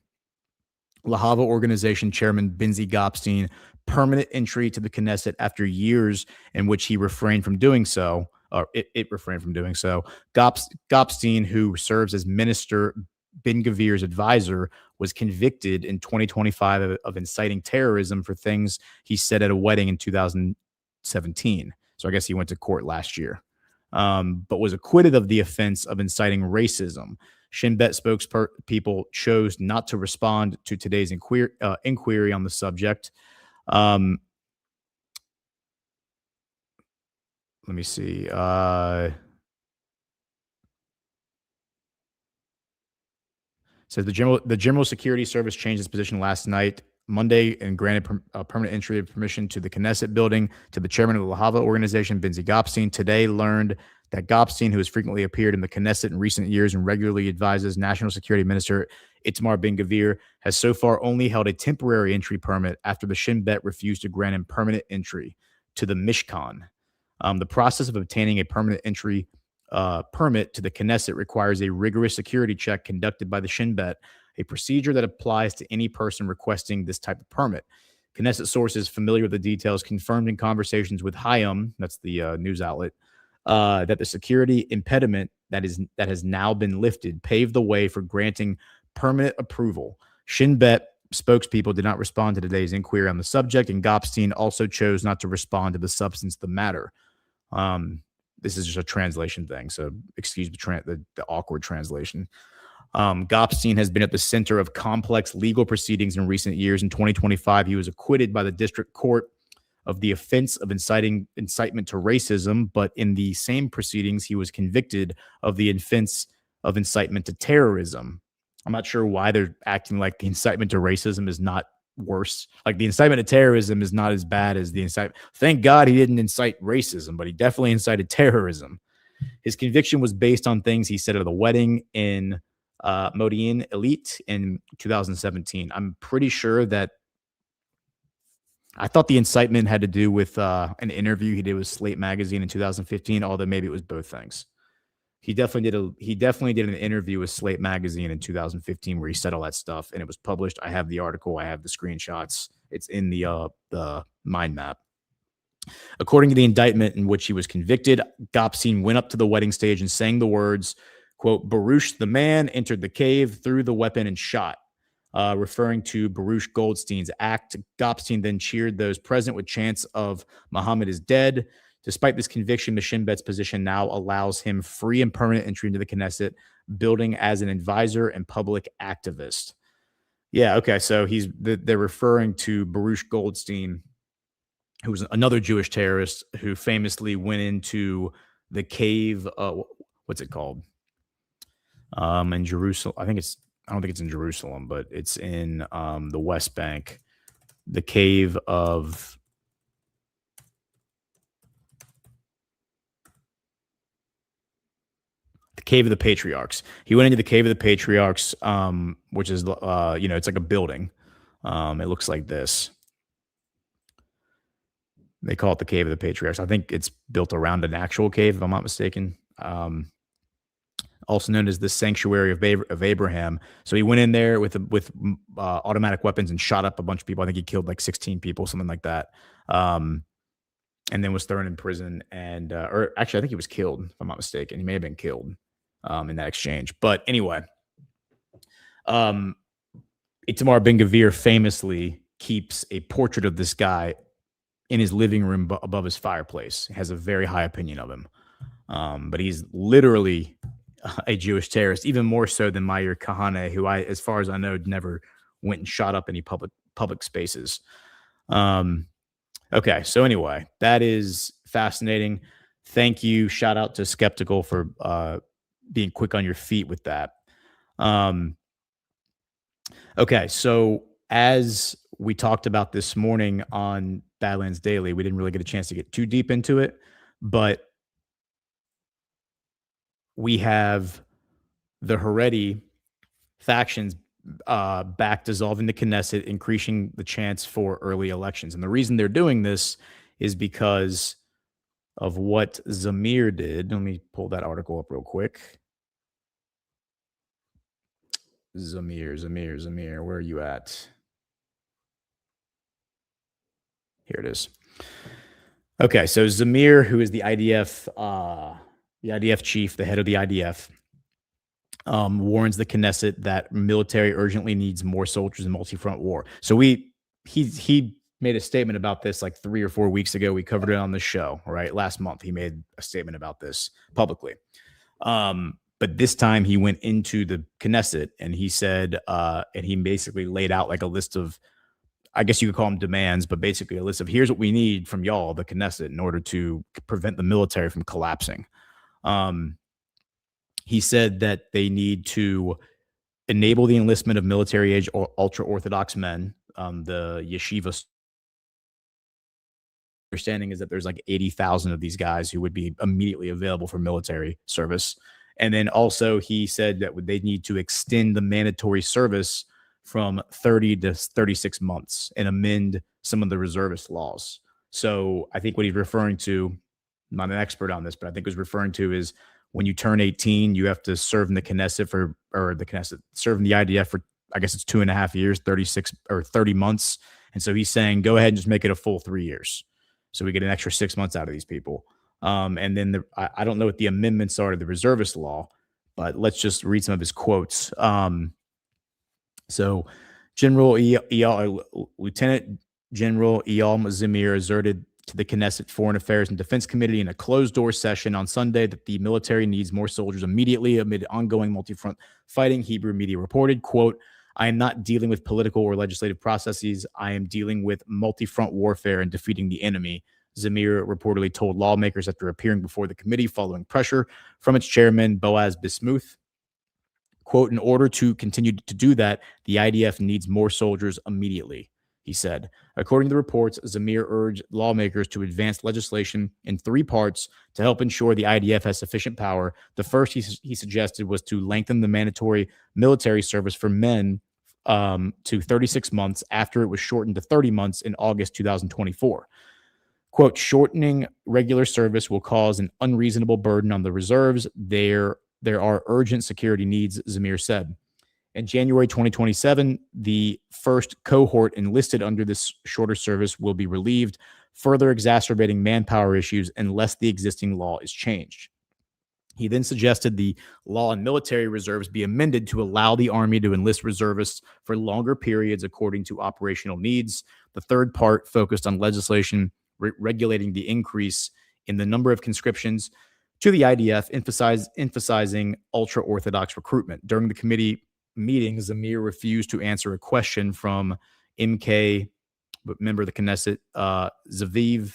Lahava organization chairman Binzi Gopstein permanent entry to the Knesset after years in which he refrained from doing so. Or it refrained from doing so. Gopstein, who serves as Minister Ben-Gvir's advisor, was convicted in 2025 of inciting terrorism for things he said at a wedding in 2017. So I guess he went to court last year, but was acquitted of the offense of inciting racism. Shin Bet spokespeople chose not to respond to today's inquiry on the subject. Let me see. Says the General Security Service changed its position last night, Monday, and granted permanent entry of permission to the Knesset building to the chairman of the Lahava organization, Binzi Gopstein. Today learned that Gopstein, who has frequently appeared in the Knesset in recent years and regularly advises National Security Minister Itamar Ben-Gvir, has so far only held a temporary entry permit after the Shin Bet refused to grant him permanent entry to the Mishkan. The process of obtaining a permanent entry permit to the Knesset requires a rigorous security check conducted by the Shin Bet, a procedure that applies to any person requesting this type of permit. Knesset sources familiar with the details confirmed in conversations with Hayom, that's the news outlet, that the security impediment that has now been lifted paved the way for granting permanent approval. Shin Bet spokespeople did not respond to today's inquiry on the subject, and Gopstein also chose not to respond to the substance of the matter. This is just a translation thing, so excuse the awkward translation. Gopstein has been at the center of complex legal proceedings in recent years. In 2025, he was acquitted by the district court of the offense of incitement to racism, but in the same proceedings, he was convicted of the offense of incitement to terrorism. I'm not sure why they're acting like the incitement to racism is not worse. Like the incitement to terrorism is not as bad as the incitement. Thank God he didn't incite racism, but he definitely incited terrorism. His conviction was based on things he said at the wedding in Modi'in Elite in 2017. I'm pretty sure that I thought the incitement had to do with an interview he did with Slate magazine in 2015, although maybe it was both things. He definitely did an interview with Slate magazine in 2015 where he said all that stuff, and it was published. I have the article. I have the screenshots. It's in the mind map. According to the indictment in which he was convicted, Gopstein went up to the wedding stage and sang the words, quote, Baruch the man entered the cave, threw the weapon, and shot. Referring to Baruch Goldstein's act. Gopstein then cheered those present with chants of Muhammad is dead. Despite this conviction, the Shin Bet's position now allows him free and permanent entry into the Knesset, building as an advisor and public activist. Yeah, okay, so they're referring to Baruch Goldstein, who was another Jewish terrorist who famously went into the cave. What's it called? In Jerusalem. I don't think it's in Jerusalem, but it's in the West Bank. The cave of the Patriarchs. He went into the Cave of the Patriarchs, which is it's like a building. It looks like this. They call it the Cave of the Patriarchs. I think it's built around an actual cave, if I'm not mistaken. also known as the Sanctuary of Abraham. So he went in there with automatic weapons and shot up a bunch of people. I think he killed like 16 people, something like that. And then was thrown in prison. And or actually, I think he was killed, if I'm not mistaken. He may have been killed in that exchange. But anyway, Itamar Ben-Gvir famously keeps a portrait of this guy in his living room above his fireplace. He has a very high opinion of him. But he's literally a Jewish terrorist, even more so than Meir Kahane, who as far as I know, never went and shot up any public spaces. Okay, so anyway, that is fascinating. Thank you. Shout out to Skeptical for being quick on your feet with that. Okay, so as we talked about this morning on Badlands Daily, we didn't really get a chance to get too deep into it, but we have the Haredi factions back dissolving the Knesset, increasing the chance for early elections. And the reason they're doing this is because of what Zamir did. Let me pull that article up real quick. Zamir, where are you at? Here it is. Okay, so Zamir, who is the IDF chief, the head of the IDF, warns the Knesset that military urgently needs more soldiers in multi-front war. So he made a statement about this like 3 or 4 weeks ago. We covered it on the show, right? Last month, he made a statement about this publicly. But this time he went into the Knesset and he said, and he basically laid out like a list of, I guess you could call them demands, but basically a list of here's what we need from y'all, the Knesset, in order to prevent the military from collapsing. He said that they need to enable the enlistment of military-age or ultra-Orthodox men. The Yeshiva understanding is that there's like 80,000 of these guys who would be immediately available for military service. And then also he said that they need to extend the mandatory service from 30 to 36 months and amend some of the reservist laws. So I think what he's referring to, I'm not an expert on this, but I think he's referring to is when you turn 18, you have to serve in the Knesset serve in the IDF for, I guess it's 2.5 years, 36 or 30 months. And so he's saying, go ahead and just make it a full 3 years. So we get an extra 6 months out of these people. And then I don't know what the amendments are to the reservist law, but let's just read some of his quotes. So Lieutenant General Eyal Zamir asserted to the Knesset Foreign Affairs and Defense Committee in a closed-door session on Sunday that the military needs more soldiers immediately amid ongoing multi-front fighting. Hebrew media reported, quote, I am not dealing with political or legislative processes. I am dealing with multi-front warfare and defeating the enemy, Zamir reportedly told lawmakers after appearing before the committee following pressure from its chairman, Boaz Bismuth. Quote, in order to continue to do that, the IDF needs more soldiers immediately, he said. According to the reports, Zamir urged lawmakers to advance legislation in 3 parts to help ensure the IDF has sufficient power. The first he suggested was to lengthen the mandatory military service for men to 36 months after it was shortened to 30 months in August 2024. Quote, shortening regular service will cause an unreasonable burden on the reserves. There are urgent security needs, Zamir said. In January 2027, the first cohort enlisted under this shorter service will be relieved, further exacerbating manpower issues unless the existing law is changed. He then suggested the law on military reserves be amended to allow the Army to enlist reservists for longer periods according to operational needs. The third part focused on legislation regulating the increase in the number of conscriptions to the IDF, emphasizing ultra-Orthodox recruitment. During the committee meeting, Zamir refused to answer a question from MK, member of the Knesset, Zavi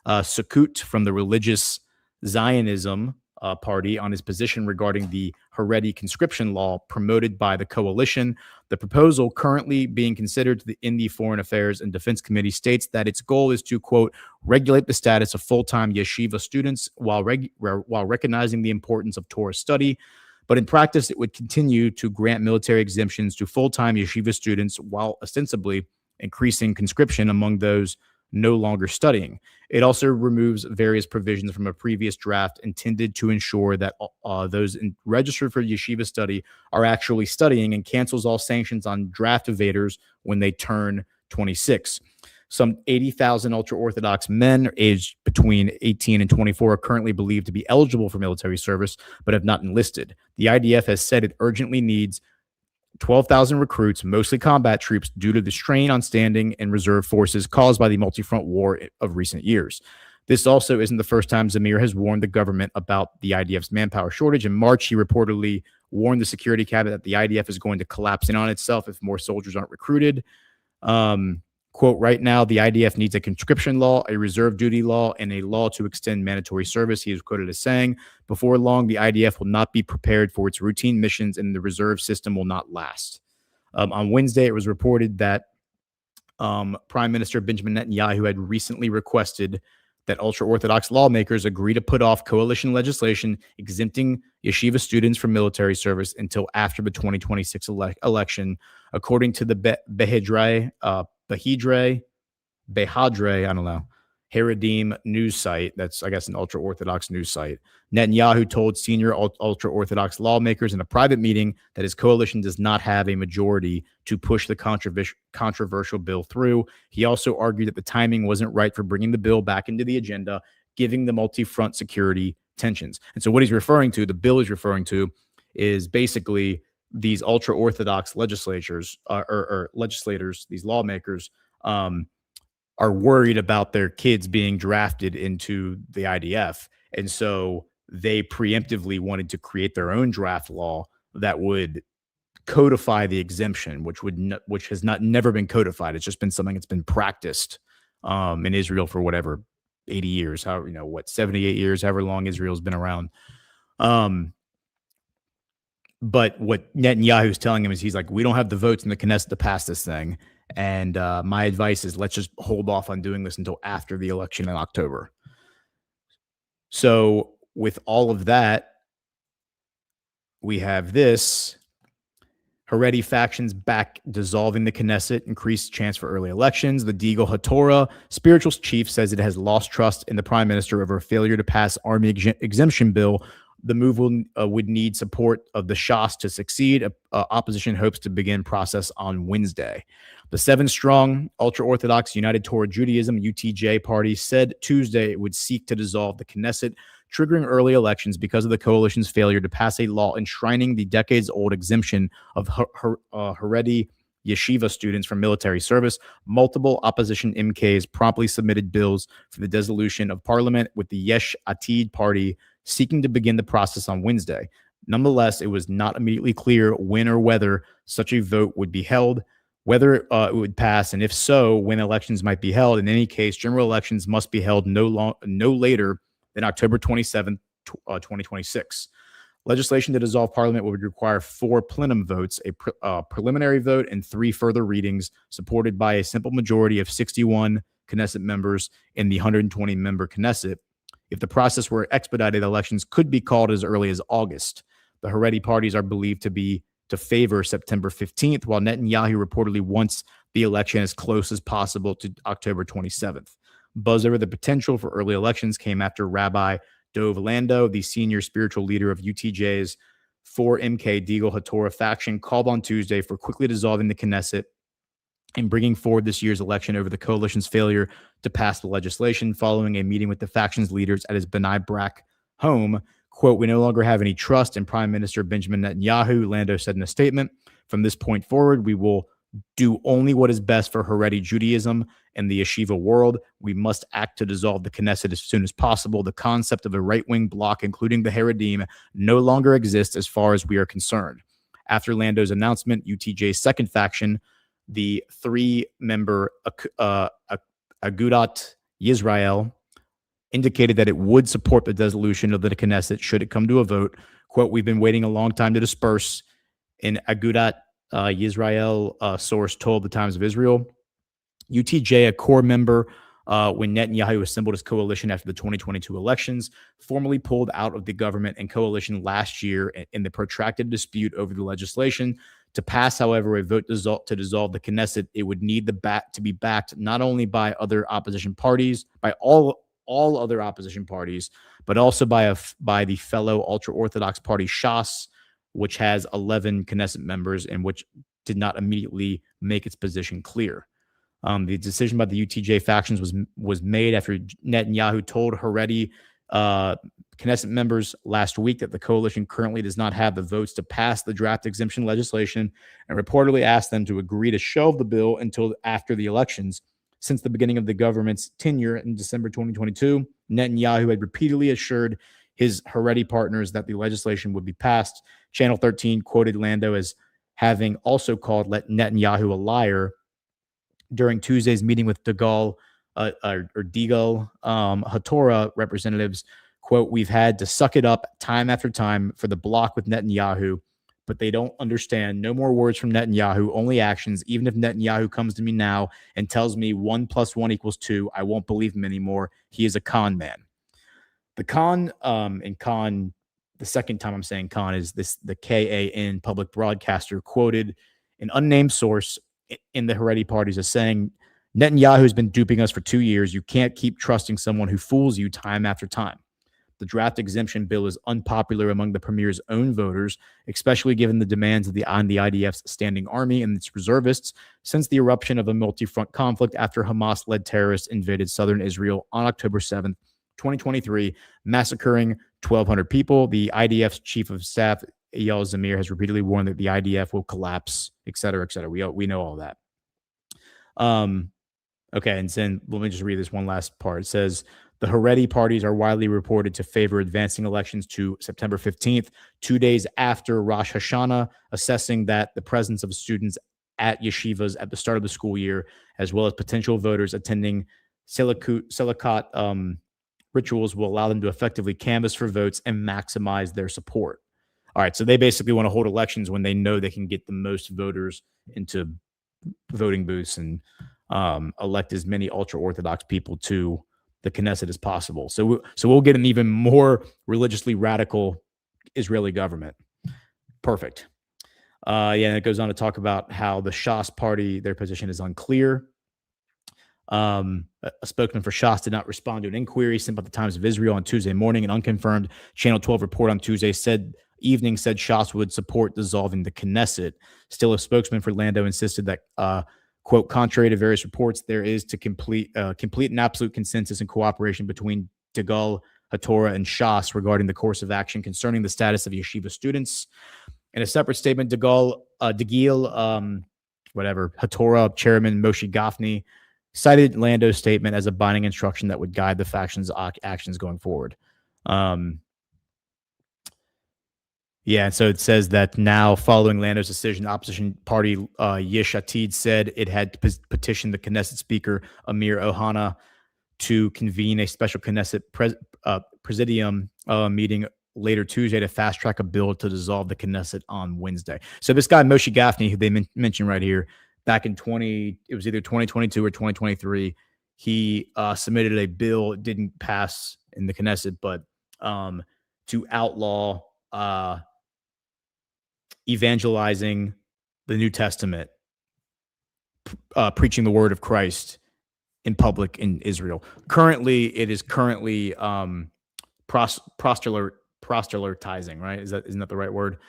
Sukut from the religious Zionism party on his position regarding the Haredi conscription law promoted by the coalition. The proposal currently being considered in the Foreign Affairs and Defense Committee states that its goal is to, quote, regulate the status of full-time yeshiva students while recognizing the importance of Torah study. But in practice, it would continue to grant military exemptions to full-time yeshiva students while ostensibly increasing conscription among those no longer studying. It also removes various provisions from a previous draft intended to ensure that those registered for yeshiva study are actually studying, and cancels all sanctions on draft evaders when they turn 26. Some 80,000 ultra-Orthodox men aged between 18 and 24 are currently believed to be eligible for military service, but have not enlisted. The IDF has said it urgently needs 12,000 recruits, mostly combat troops, due to the strain on standing and reserve forces caused by the multi-front war of recent years. This also isn't the first time Zamir has warned the government about the IDF's manpower shortage. In March, he reportedly warned the security cabinet that the IDF is going to collapse in on itself if more soldiers aren't recruited. Quote, right now, the IDF needs a conscription law, a reserve duty law, and a law to extend mandatory service. He is quoted as saying, before long, the IDF will not be prepared for its routine missions and the reserve system will not last. On Wednesday, it was reported that Prime Minister Benjamin Netanyahu had recently requested that ultra-Orthodox lawmakers agree to put off coalition legislation exempting yeshiva students from military service until after the 2026 election, according to the Behadre, Haredim news site. That's, I guess, an ultra-Orthodox news site. Netanyahu told senior ultra-Orthodox lawmakers in a private meeting that his coalition does not have a majority to push the controversial bill through. He also argued that the timing wasn't right for bringing the bill back into the agenda, giving the multi-front security tensions. And so what he's referring to, the bill is referring to, is basically these ultra-Orthodox legislators, these lawmakers, are worried about their kids being drafted into the IDF. And so they preemptively wanted to create their own draft law that would codify the exemption, which has never been codified. It's just been something that's been practiced in Israel for whatever, 80 years, 78 years, however long Israel's been around. But what Netanyahu's telling him is he's like, we don't have the votes in the Knesset to pass this thing. And my advice is let's just hold off on doing this until after the election in October. So with all of that, we have this. Haredi factions back dissolving the Knesset, increased chance for early elections. The Deagle HaTorah spiritual chief says it has lost trust in the prime minister over a failure to pass army exemption bill. The move would need support of the Shas to succeed. Opposition hopes to begin process on Wednesday. The 7-strong ultra-Orthodox United Torah Judaism UTJ party said Tuesday it would seek to dissolve the Knesset, triggering early elections because of the coalition's failure to pass a law enshrining the decades-old exemption of Haredi yeshiva students from military service. Multiple opposition MKs promptly submitted bills for the dissolution of parliament, with the Yesh Atid party seeking to begin the process on Wednesday. Nonetheless, it was not immediately clear when or whether such a vote would be held, whether it would pass, and if so, when elections might be held. In any case, general elections must be held no later than October 27, 2026. Legislation to dissolve parliament would require 4 plenum votes, a preliminary vote, and 3 further readings, supported by a simple majority of 61 Knesset members in the 120-member Knesset. If the process were expedited, elections could be called as early as August. The Haredi parties are believed to favor September 15th, while Netanyahu reportedly wants the election as close as possible to October 27th. Buzz over the potential for early elections came after Rabbi Dov Lando, the senior spiritual leader of UTJ's 4MK Deagle HaTorah faction, called on Tuesday for quickly dissolving the Knesset and bringing forward this year's election over the coalition's failure to pass the legislation. Following a meeting with the faction's leaders at his Bnei Brak home, quote, we no longer have any trust in Prime Minister Benjamin Netanyahu, Lando said in a statement. From this point forward, we will do only what is best for Haredi Judaism and the yeshiva world. We must act to dissolve the Knesset as soon as possible. The concept of a right-wing bloc, including the Haredim, no longer exists as far as we are concerned. After Lando's announcement, UTJ's second faction, the 3-member Agudat Yisrael, indicated that it would support the dissolution of the Knesset should it come to a vote. Quote, we've been waiting a long time to disperse. In Agudat Yisrael, source told the Times of Israel. UTJ, a core member when Netanyahu assembled his coalition after the 2022 elections, formally pulled out of the government and coalition last year in the protracted dispute over the legislation. To pass, however, a vote to dissolve the Knesset, it would need to be backed not only by other opposition parties, by all other opposition parties, but also by the fellow ultra-Orthodox party Shas, which has 11 Knesset members and which did not immediately make its position clear. The decision by the UTJ factions was made after Netanyahu told Haredi Knesset members last week that the coalition currently does not have the votes to pass the draft exemption legislation, and reportedly asked them to agree to shelve the bill until after the elections. Since the beginning of the government's tenure in December 2022, Netanyahu had repeatedly assured his Haredi partners that the legislation would be passed. Channel 13 quoted Lando as having also called Netanyahu a liar during Tuesday's meeting with Degal Hatorah representatives. Quote, "We've had to suck it up time after time for the block with Netanyahu, but they don't understand. No more words from Netanyahu, only actions. Even if Netanyahu comes to me now and tells me 1 + 1 = 2, I won't believe him anymore. He is a con man." The con, and con, the second time I'm saying con is the KAN public broadcaster quoted an unnamed source in the Haredi parties as saying, "Netanyahu has been duping us for 2 years. You can't keep trusting someone who fools you time after time." The draft exemption bill is unpopular among the premier's own voters, especially given the demands of the IDF's standing army and its reservists since the eruption of a multi-front conflict after Hamas-led terrorists invaded southern Israel on October 7th, 2023, massacring 1,200 people. The IDF's chief of staff, Eyal Zamir, has repeatedly warned that the IDF will collapse, et cetera, et cetera. We know all that. Okay, and then let me just read this one last part. It says, the Haredi parties are widely reported to favor advancing elections to September 15th, 2 days after Rosh Hashanah, assessing that the presence of students at yeshivas at the start of the school year, as well as potential voters attending Selikat rituals, will allow them to effectively canvass for votes and maximize their support. All right, so they basically want to hold elections when they know they can get the most voters into voting booths and elect as many ultra-Orthodox people to the Knesset as possible. So we'll get an even more religiously radical Israeli government. Perfect. Yeah, and it goes on to talk about how the Shas party, their position is unclear. A spokesman for Shas did not respond to an inquiry sent by the Times of Israel on Tuesday morning. An unconfirmed Channel 12 report on Tuesday said Shas would support dissolving the Knesset. Still, a spokesman for Lando insisted that, quote, contrary to various reports, there is to complete and absolute consensus and cooperation between Degal Hatorah and Shas regarding the course of action concerning the status of yeshiva students. In a separate statement, Degil Hatorah chairman Moshe Gafni cited Lando's statement as a binding instruction that would guide the faction's actions going forward. Yeah, and so it says that now, following Lando's decision, opposition party Yesh Atid said it had petitioned the Knesset Speaker Amir Ohana to convene a special Knesset presidium meeting later Tuesday to fast-track a bill to dissolve the Knesset on Wednesday. So this guy, Moshe Gafni, who they mentioned right here, back in it was either 2022 or 2023, he submitted a bill. It didn't pass in the Knesset, but to outlaw evangelizing the New Testament, preaching the word of Christ in public in Israel. Currently, it is proselytizing, right? Isn't that the right word?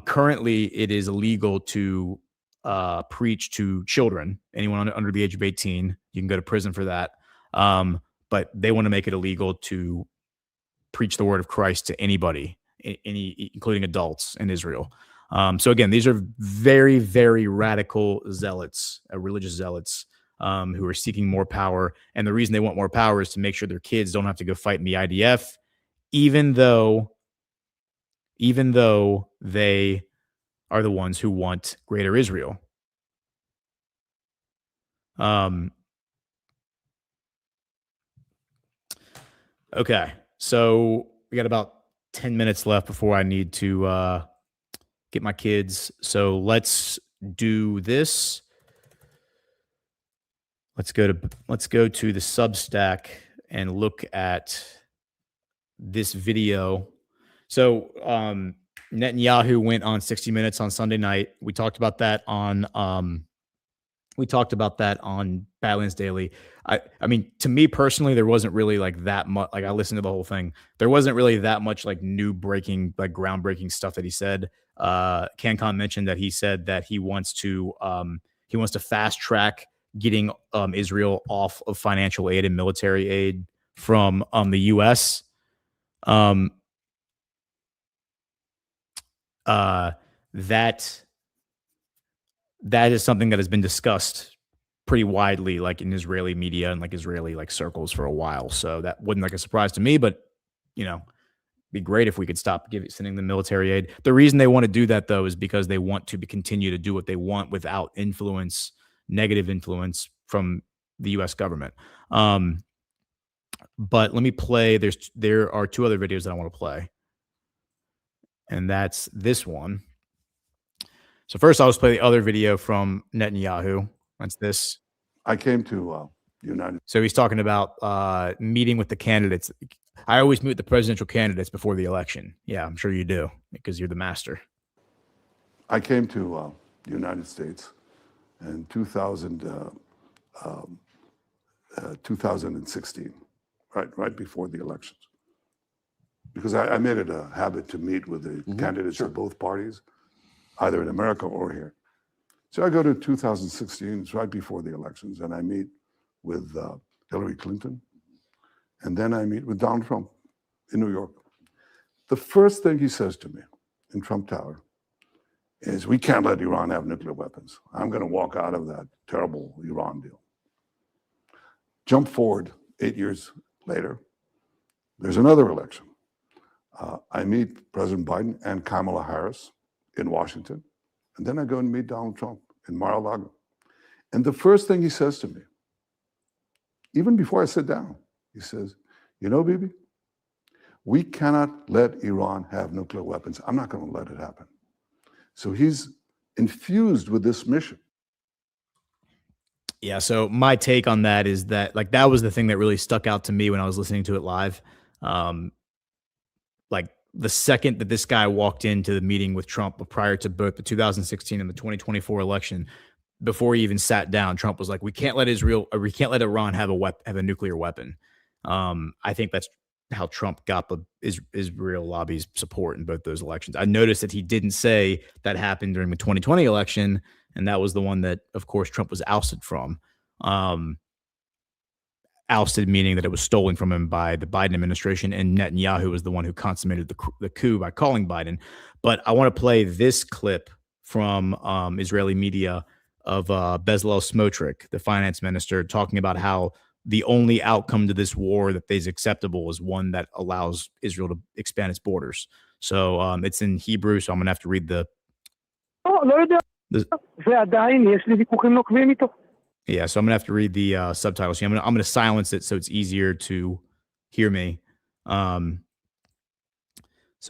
Currently, it is illegal to preach to children. Anyone under the age of 18, you can go to prison for that. But they want to make it illegal to preach the word of Christ to anybody, including adults in Israel. So again, these are very, very radical zealots, religious zealots, who are seeking more power. And the reason they want more power is to make sure their kids don't have to go fight in the IDF, even though they are the ones who want greater Israel. Okay, so we got about 10 minutes left before I need to get my kids. So let's do this. Let's go to the Substack and look at this video. So Netanyahu went on 60 Minutes on Sunday night. We talked about that on Badlands Daily. I mean, to me personally, there wasn't really like that much. Like I listened to the whole thing. There wasn't really that much like new breaking, like groundbreaking stuff that he said. Kagan mentioned that he said that he wants to fast track getting Israel off of financial aid and military aid from the U.S. That is something that has been discussed pretty widely, like in Israeli media and like Israeli like circles for a while. So that wasn't like a surprise to me, but be great if we could stop sending the military aid. The reason they want to do that though is because they want to continue to do what they want without negative influence from the U.S. government. But let me play. There are two other videos that I want to play, and that's this one. So first, I'll just play the other video from Netanyahu. That's this. I came to United. So he's talking about meeting with the candidates. I always meet with the presidential candidates before the election. Yeah, I'm sure you do because you're the master. I came to the United States in 2016, right before the elections, because I made it a habit to meet with the candidates of both parties, either in America or here. So I go to 2016, it's right before the elections, and I meet with Hillary Clinton, and then I meet with Donald Trump in New York. The first thing he says to me in Trump Tower is, we can't let Iran have nuclear weapons. I'm going to walk out of that terrible Iran deal. Jump forward 8 years later, there's another election. I meet President Biden and Kamala Harris in Washington, and then I go and meet Donald Trump in Mar-a-Lago. And the first thing he says to me, even before I sit down, he says, Bibi, we cannot let Iran have nuclear weapons. I'm not going to let it happen. So he's infused with this mission. Yeah, so my take on that is that, like, that was the thing that really stuck out to me when I was listening to it live. Like, the second that this guy walked into the meeting with Trump prior to both the 2016 and the 2024 election, before he even sat down, Trump was like, we can't let Iran have a nuclear weapon. I think that's how Trump got the Israel lobby's support in both those elections. I noticed that he didn't say that happened during the 2020 election, and that was the one that, of course, Trump was ousted from. Ousted meaning that it was stolen from him by the Biden administration, and Netanyahu was the one who consummated the coup by calling Biden. But I want to play this clip from Israeli media of Bezalel Smotrich, the finance minister, talking about how the only outcome to this war that is acceptable is one that allows Israel to expand its borders. So it's in Hebrew, so I'm going to have to read Yeah, so I'm going to have to read the subtitles. I'm going to silence it so it's easier to hear me. So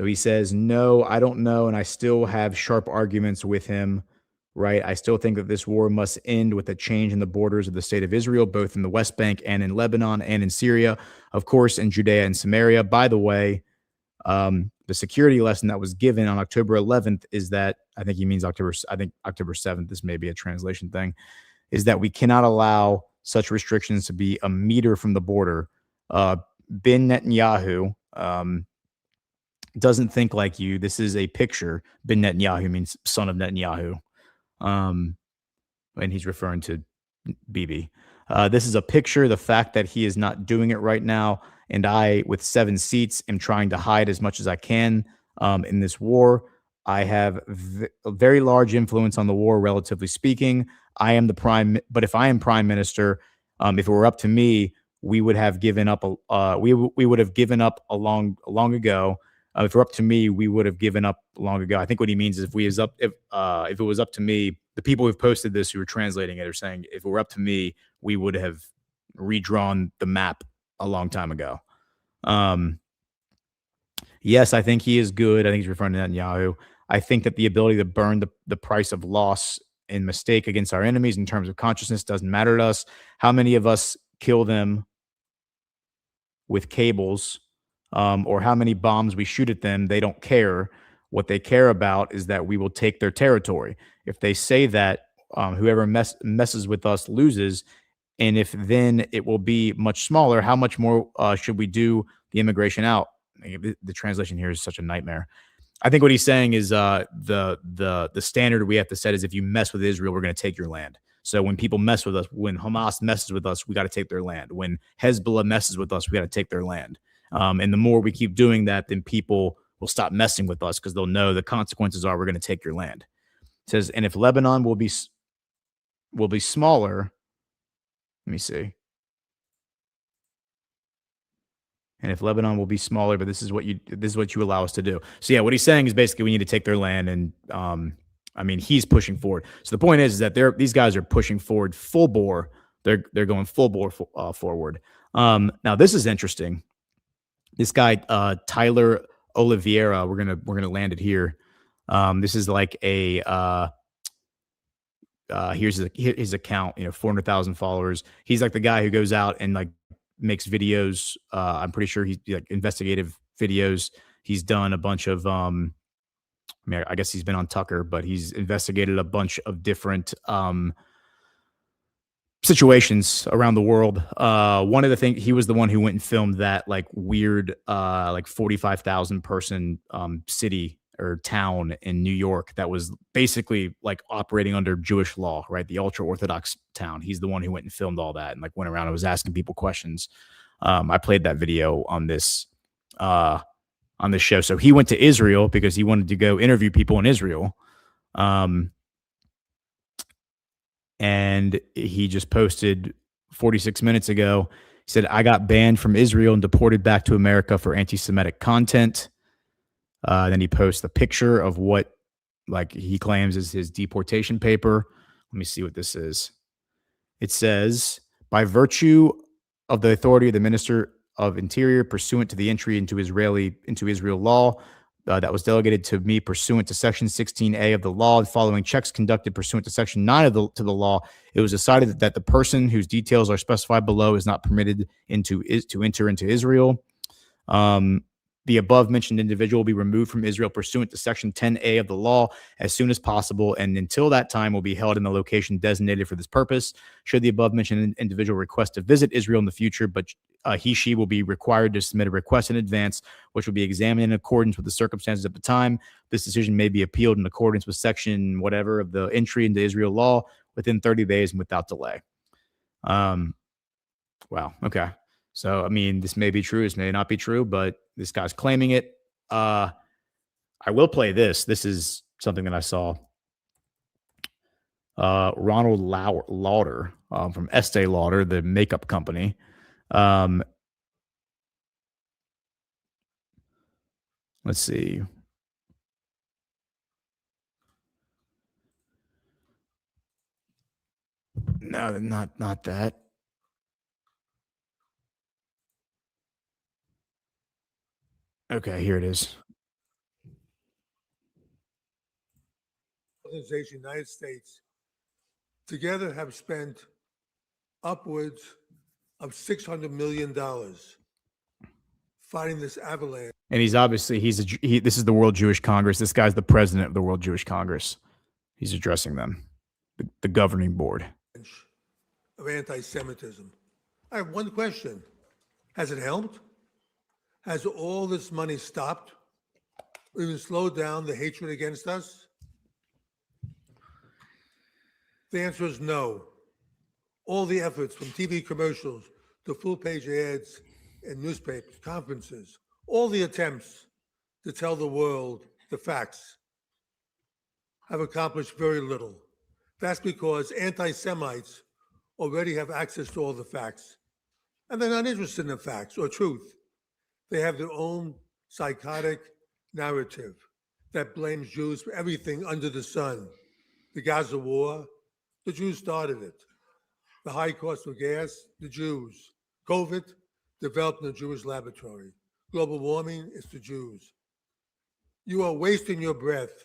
he says, no, I don't know, and I still have sharp arguments with him. Right. I still think that this war must end with a change in the borders of the state of Israel, both in the West Bank and in Lebanon and in Syria, of course, in Judea and Samaria. By the way, the security lesson that was given on October 11th is that, I think he means October 7th, this may be a translation thing, is that we cannot allow such restrictions to be a meter from the border. Bin Netanyahu doesn't think like you. This is a picture. Bin Netanyahu means son of Netanyahu. And he's referring to Bibi. This is a picture. The fact that he is not doing it right now, and I, with 7 seats, am trying to hide as much as I can in this war. I have a very large influence on the war, relatively speaking. I am but if I am prime minister, if it were up to me, we would have given up. We would have given up long ago. If it were up to me, we would have given up long ago. I think what he means is if it was up to me, the people who've posted this, who are translating it, are saying if it were up to me, we would have redrawn the map a long time ago. Yes, I think he is good. I think he's referring to Netanyahu. I think that the ability to burn the price of loss and mistake against our enemies in terms of consciousness doesn't matter to us. How many of us kill them with cables? Or how many bombs we shoot at them, they don't care. What they care about is that we will take their territory. If they say that whoever messes with us loses, and if then it will be much smaller, how much more should we do the immigration out? The translation here is such a nightmare. I think what he's saying is the standard we have to set is if you mess with Israel, we're going to take your land. So when people mess with us, when Hamas messes with us, we got to take their land. When Hezbollah messes with us, we got to take their land. And the more we keep doing that, then people will stop messing with us because they'll know the consequences are we're going to take your land. It says, and if Lebanon will be smaller, let me see. And if Lebanon will be smaller, but this is what you allow us to do. So yeah, what he's saying is basically we need to take their land, and I mean he's pushing forward. So the point is that these guys are pushing forward full bore. They're going full bore forward. Now this is interesting. This guy Tyler Oliveira, we're gonna land it here. This is like a here's his account. 400,000 followers. He's like the guy who goes out and like makes videos. I'm pretty sure he's like investigative videos. He's done a bunch of I guess he's been on Tucker, but he's investigated a bunch of different situations around the world. One of the things, he was the one who went and filmed that like weird like 45,000 person city or town in New York that was basically like operating under Jewish law, right? The ultra Orthodox town. He's the one who went and filmed all that and like went around and was asking people questions. I played that video on this show. So he went to Israel because he wanted to go interview people in Israel. And he just posted 46 minutes ago. He said, I got banned from Israel and deported back to America for anti-Semitic content. Then he posts the picture of what like he claims is his deportation paper. Let me see what this is. It says, by virtue of the authority of the Minister of Interior pursuant to the entry into Israel law that was delegated to me pursuant to Section 16A of the law, and following checks conducted pursuant to Section 9 of the law, it was decided that the person whose details are specified below is not permitted to enter into Israel. The above mentioned individual will be removed from Israel pursuant to Section 10A of the law as soon as possible, and until that time will be held in the location designated for this purpose. Should the above mentioned individual request to visit Israel in the future, but she will be required to submit a request in advance, which will be examined in accordance with the circumstances at the time. This decision may be appealed in accordance with section whatever of the entry into Israel law within 30 days and without delay. Wow. Okay. So, I mean, this may be true. This may not be true, but this guy's claiming it. I will play this. This is something that I saw. Ronald Lauder from Estee Lauder, the makeup company. Let's see. No, not that. Okay, here it is. Organization, United States, together have spent upwards of $600 million fighting this avalanche. And he's obviously this is the World Jewish Congress. This guy's the president of the World Jewish Congress. He's addressing them, the governing board of anti-Semitism. I have one question: has it helped? Has all this money stopped or even slowed down the hatred against us? The answer is no. All the efforts from TV commercials to full-page ads in newspapers, conferences, all the attempts to tell the world the facts have accomplished very little. That's because anti-Semites already have access to all the facts, and they're not interested in the facts or truth. They have their own psychotic narrative that blames Jews for everything under the sun. The Gaza war, the Jews started it. The high cost of gas, the Jews. COVID, developed in a Jewish laboratory. Global warming, it's the Jews. You are wasting your breath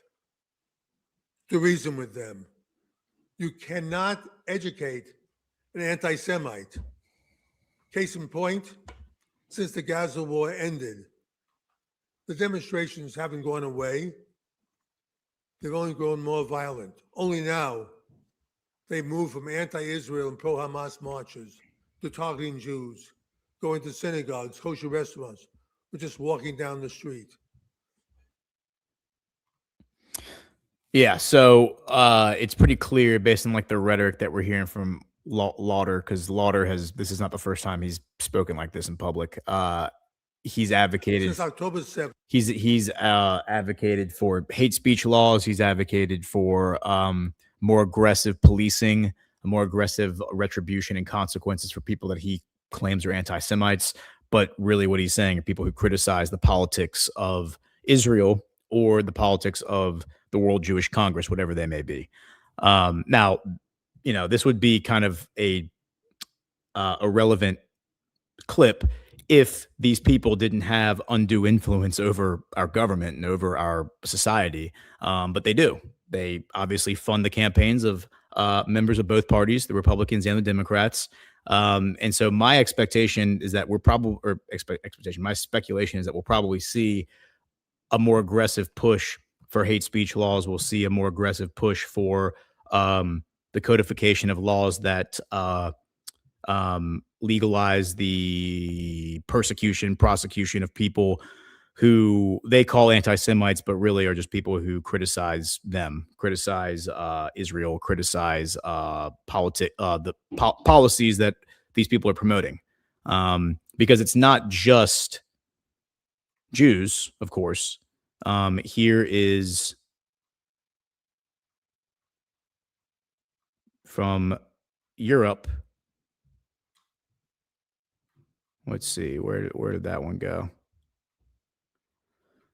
to reason with them. You cannot educate an anti-Semite. Case in point, since the Gaza war ended, the demonstrations haven't gone away. they've only grown more violent. Only now they moved from anti-Israel and pro-Hamas marches to targeting Jews, going to synagogues, kosher restaurants, or just walking down the street. Yeah, so it's pretty clear based on like the rhetoric that we're hearing from Lauder, because Lauder this is not the first time he's spoken like this in public. He's advocated Since October 7th. He's advocated for hate speech laws. He's advocated for more aggressive policing, more aggressive retribution and consequences for people that he claims are anti-Semites. But really what he's saying are people who criticize the politics of Israel or the politics of the World Jewish Congress, whatever they may be. Now, you know, this would be kind of a relevant clip if these people didn't have undue influence over our government and over our society. But they do. They obviously fund the campaigns of members of both parties, the Republicans and the Democrats. And so my expectation is that my speculation is that we'll probably see a more aggressive push for hate speech laws. We'll see a more aggressive push for the codification of laws that legalize the prosecution of people who they call anti-Semites, but really are just people who criticize them, criticize Israel, criticize the policies that these people are promoting. Because it's not just Jews, of course. Here is from Europe. Let's see, where did that one go?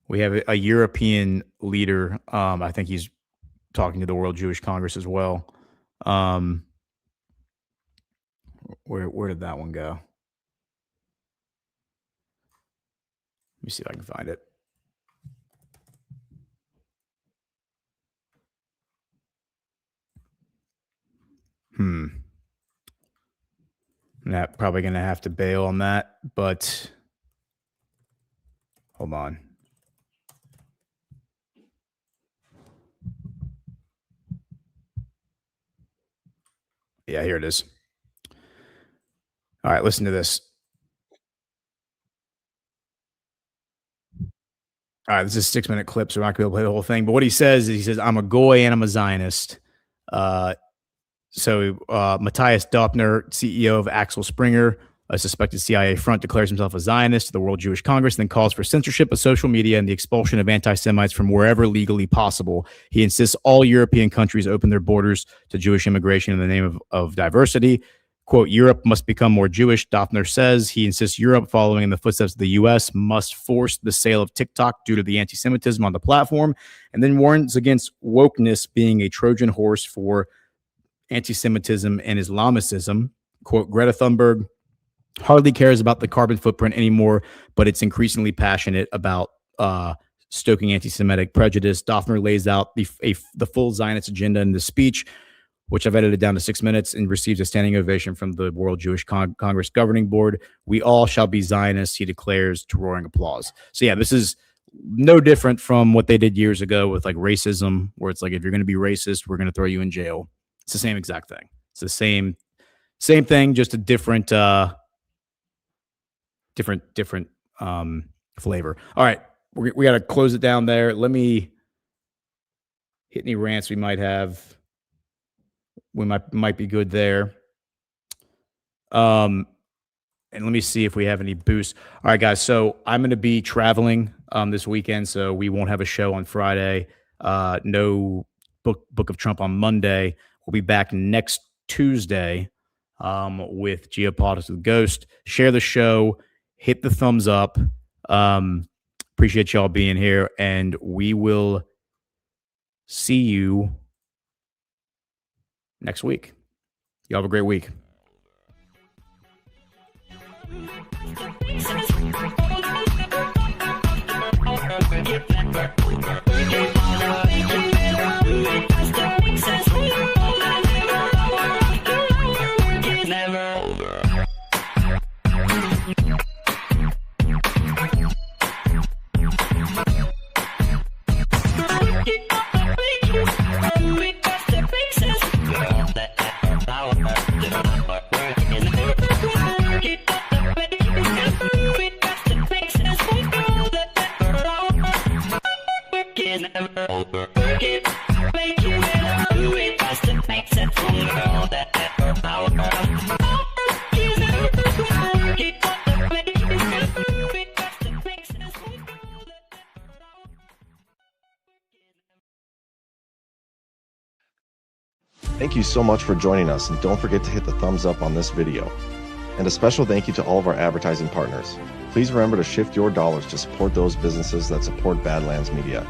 We have a European leader. I think he's talking to the World Jewish Congress as well. Where did that one go? Let me see if I can find it. I'm not probably going to have to bail on that, but hold on. Yeah, here it is. All right, listen to this. All right, this is a 6-minute clip, so we're not going to be able to play the whole thing. But what he says is, I'm a goy and I'm a Zionist. So Matthias Döpfner, CEO of Axel Springer, a suspected CIA front, declares himself a Zionist to the World Jewish Congress, then calls for censorship of social media and the expulsion of anti-Semites from wherever legally possible. He insists all European countries open their borders to Jewish immigration in the name of diversity. Quote, Europe must become more Jewish, Döpfner says. He insists Europe, following in the footsteps of the U.S., must force the sale of TikTok due to the anti-Semitism on the platform, and then warns against wokeness being a Trojan horse for anti-Semitism and Islamicism. Quote, Greta Thunberg hardly cares about the carbon footprint anymore, but it's increasingly passionate about stoking anti-Semitic prejudice. Döpfner lays out the full Zionist agenda in the speech, which I've edited down to 6 minutes, and receives a standing ovation from the World Jewish Congress Governing Board. We all shall be Zionists, he declares, to roaring applause. So yeah, this is no different from what they did years ago with like racism, where it's like, if you're going to be racist, we're going to throw you in jail. It's the same exact thing. It's the same thing, just a different flavor. All right, we got to close it down there. Let me hit any rants we might have. We might be good there. And let me see if we have any boosts. All right, guys. So I'm going to be traveling this weekend, so we won't have a show on Friday. No Book of Trump on Monday. We'll be back next Tuesday with Geopolitics with Ghost. Share the show. Hit the thumbs up. Appreciate y'all being here. And we will see you next week. Y'all have a great week. Never. Thank you so much for joining us, and don't forget to hit the thumbs up on this video. And a special thank you to all of our advertising partners. Please remember to shift your dollars to support those businesses that support Badlands Media.